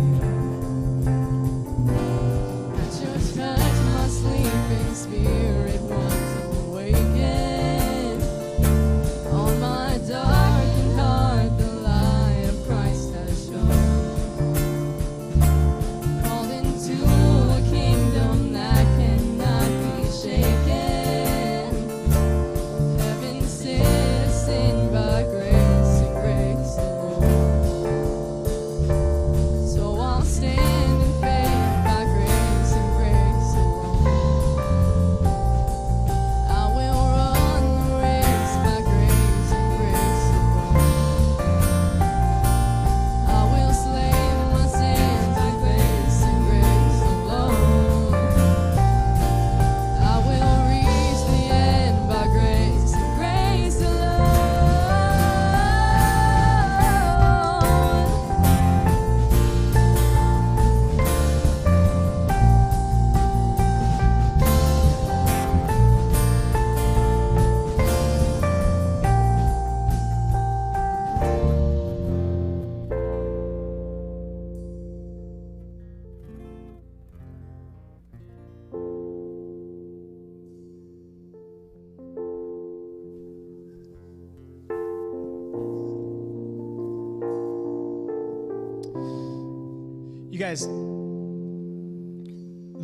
A: You guys, the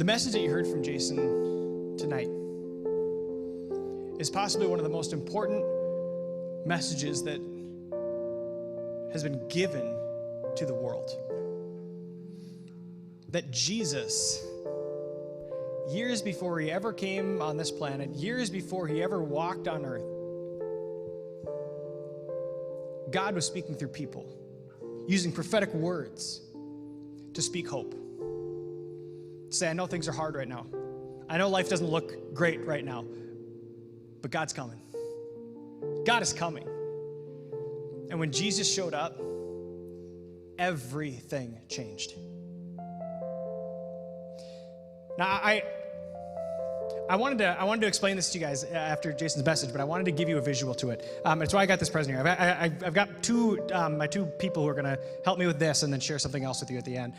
A: message that you heard from Jason tonight is possibly one of the most important messages that has been given to the world. That Jesus, years before he ever came on this planet, years before he ever walked on earth, God was speaking through people, using prophetic words to speak hope. To say, I know things are hard right now. I know life doesn't look great right now, but God's coming. God is coming. And when Jesus showed up, everything changed. Now, I wanted to explain this to you guys after Jason's message, but I wanted to give you a visual to it. That's why I got this present here. I've got my two people who are going to help me with this and then share something else with you at the end.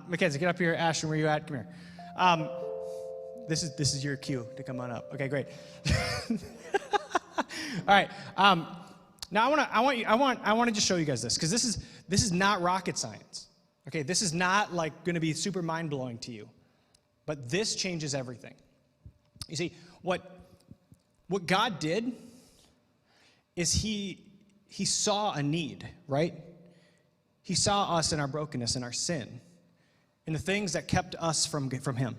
A: Mackenzie, get up here. Ashton, where are you at? Come here. This is your cue to come on up. Okay, great. All right. Now I want to just show you guys this, because this is not rocket science. Okay, this is not like going to be super mind blowing to you, but this changes everything. You see, what God did is he saw a need, right? He saw us in our brokenness and our sin, in the things that kept us from him.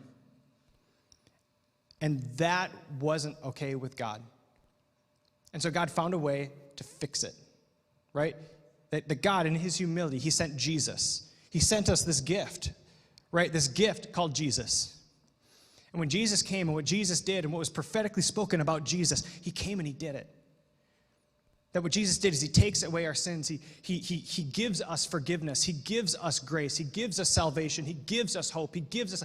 A: And that wasn't okay with God. And so God found a way to fix it, right? That God, in his humility, he sent Jesus. He sent us this gift, right? This gift called Jesus. And when Jesus came and what Jesus did and what was prophetically spoken about Jesus, he came and he did it. That what Jesus did is he takes away our sins. He gives us forgiveness. He gives us grace. He gives us salvation. He gives us hope. He gives us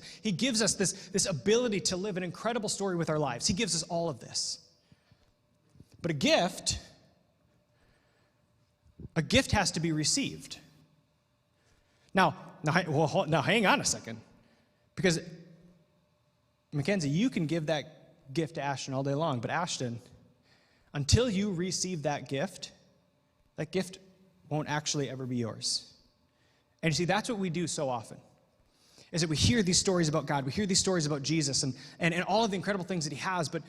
A: this ability to live an incredible story with our lives. He gives us all of this. But a gift has to be received. Now hang on a second. Because, Mackenzie, you can give that gift to Ashton all day long, but Ashton, until you receive that gift won't actually ever be yours. And you see, that's what we do so often, is that we hear these stories about God, we hear these stories about Jesus and all of the incredible things that he has, but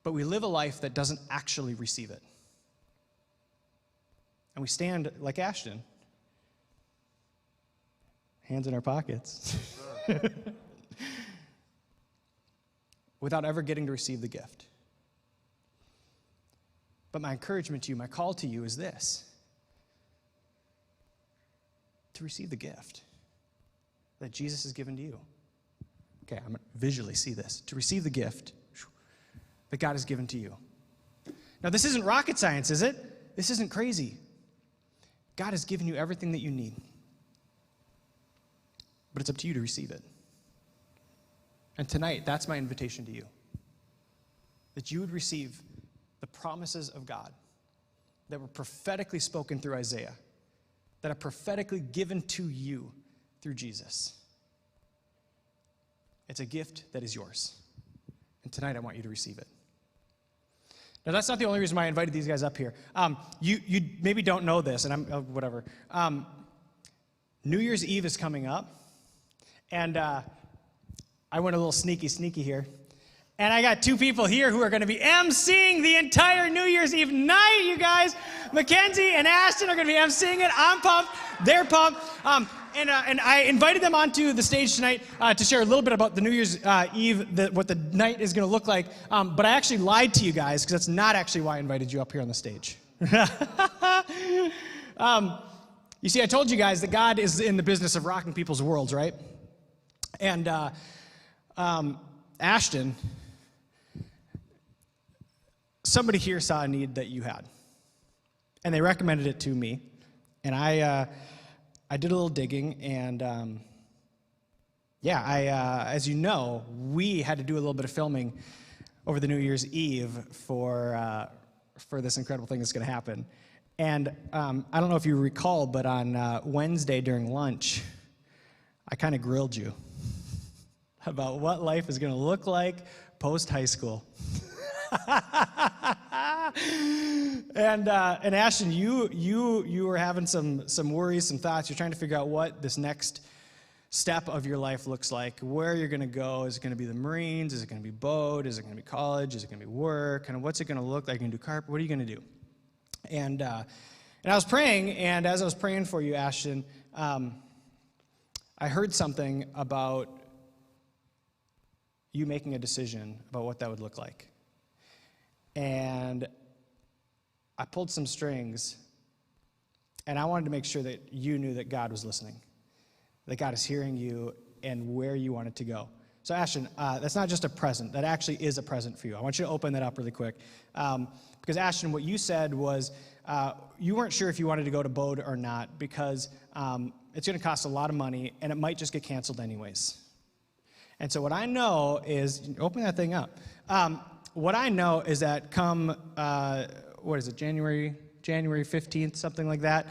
A: we live a life that doesn't actually receive it. And we stand like Ashton, hands in our pockets, without ever getting to receive the gift. But my encouragement to you, my call to you is this: to receive the gift that Jesus has given to you. Okay, I'm going to visually see this. To receive the gift that God has given to you. Now, this isn't rocket science, is it? This isn't crazy. God has given you everything that you need. But it's up to you to receive it. And tonight, that's my invitation to you. That you would receive the promises of God that were prophetically spoken through Isaiah, that are prophetically given to you through Jesus. It's a gift that is yours. And tonight, I want you to receive it. Now, that's not the only reason why I invited these guys up here. You maybe don't know this, and I'm whatever. New Year's Eve is coming up, and I went a little sneaky here. And I got two people here who are going to be emceeing the entire New Year's Eve night, you guys. Mackenzie and Ashton are going to be emceeing it. I'm pumped. They're pumped. And I invited them onto the stage tonight to share a little bit about the New Year's Eve, what the night is going to look like. But I actually lied to you guys, because that's not actually why I invited you up here on the stage. You see, I told you guys that God is in the business of rocking people's worlds, right? And Ashton, somebody here saw a need that you had, and they recommended it to me, and I did a little digging, and as you know, we had to do a little bit of filming over the New Year's Eve for this incredible thing that's going to happen. And I don't know if you recall, but on Wednesday during lunch, I kind of grilled you about what life is going to look like post-high school. And Ashton, you were having some worries, some thoughts. You're trying to figure out what this next step of your life looks like, where you're going to go. Is it going to be the Marines? Is it going to be boat? Is it going to be college? Is it going to be work? Kind of what's it going to look like? Are you going to do carpet? What are you going to do? And I was praying, and as I was praying for you, Ashton, I heard something about you making a decision about what that would look like. And I pulled some strings, and I wanted to make sure that you knew that God was listening, that God is hearing you and where you want it to go. So Ashton, that's not just a present. That actually is a present for you. I want you to open that up really quick. Because Ashton, what you said was you weren't sure if you wanted to go to Bode or not because it's going to cost a lot of money, and it might just get canceled anyways. And so what I know is, open that thing up. What I know is that come, January 15th, something like that,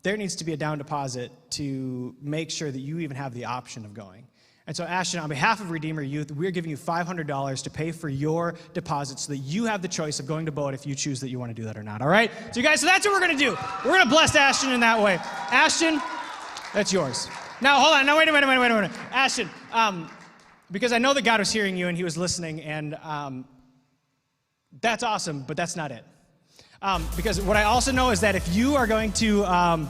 A: there needs to be a down deposit to make sure that you even have the option of going. And so, Ashton, on behalf of Redeemer Youth, we're giving you $500 to pay for your deposit so that you have the choice of going to Bode if you choose that you want to do that or not, all right? So, you guys, so that's what we're going to do. We're going to bless Ashton in that way. Ashton, that's yours. Now, hold on. Now, wait a minute. Ashton, because I know that God was hearing you and he was listening, and that's awesome, but that's not it. Because what I also know is that if you are going to,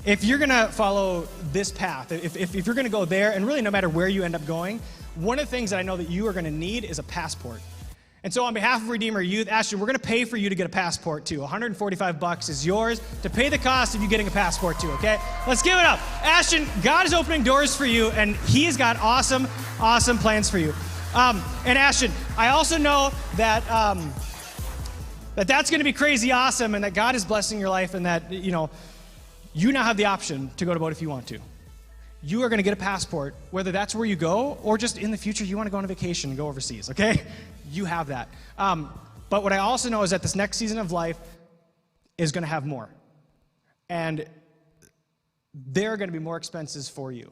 A: if you're going to follow this path, if you're going to go there, and really no matter where you end up going, one of the things that I know that you are going to need is a passport. And so on behalf of Redeemer Youth, Ashton, we're going to pay for you to get a passport too. $145 is yours to pay the cost of you getting a passport too, okay? Let's give it up. Ashton, God is opening doors for you, and he's got awesome, awesome plans for you. And Ashton, I also know that that's going to be crazy awesome, and that God is blessing your life, and that, you now have the option to go to Bode if you want to. You are going to get a passport, whether that's where you go or just in the future you want to go on a vacation and go overseas, okay? You have that. But what I also know is that this next season of life is going to have more. And there are going to be more expenses for you.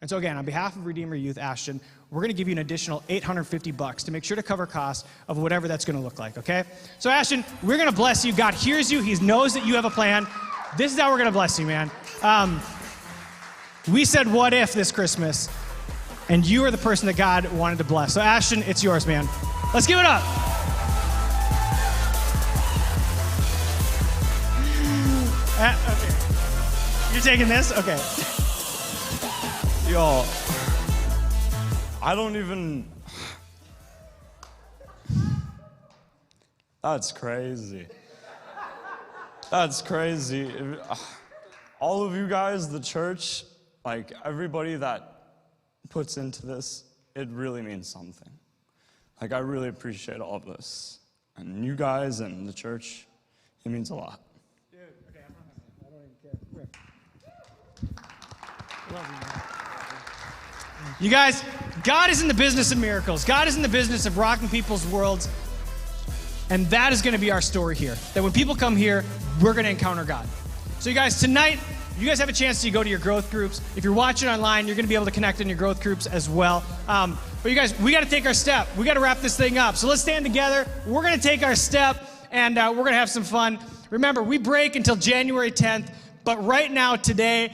A: And so again, on behalf of Redeemer Youth, Ashton, we're going to give you an additional $850 to make sure to cover costs of whatever that's going to look like, okay? So Ashton, we're going to bless you. God hears you. He knows that you have a plan. This is how we're going to bless you, man. We said, what if this Christmas? And you are the person that God wanted to bless. So Ashton, it's yours, man. Let's give it up. Okay. You're taking this? Okay.
I: Yo, I don't even... That's crazy. That's crazy. All of you guys, the church, like everybody that puts into this, it really means something. Like, I really appreciate all of this. And you guys and the church, it means a lot.
A: Dude, okay, I don't even care. Love you, man. You guys, God is in the business of miracles. God is in the business of rocking people's worlds. And that is going to be our story here. That when people come here, we're going to encounter God. So you guys, tonight, you guys have a chance to go to your growth groups. If you're watching online, you're going to be able to connect in your growth groups as well. But you guys, we got to take our step. We got to wrap this thing up. So let's stand together. We're going to take our step, and we're going to have some fun. Remember, we break until January 10th. But right now, today,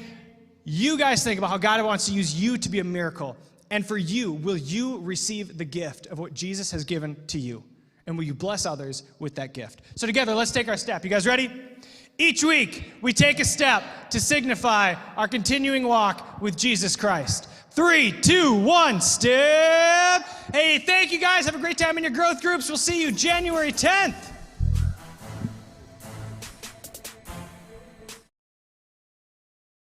A: you guys think about how God wants to use you to be a miracle. And for you, will you receive the gift of what Jesus has given to you? And will you bless others with that gift? So together, let's take our step. You guys ready? Each week, we take a step to signify our continuing walk with Jesus Christ. 3, 2, 1, step. Hey, thank you guys. Have a great time in your growth groups. We'll see you January 10th.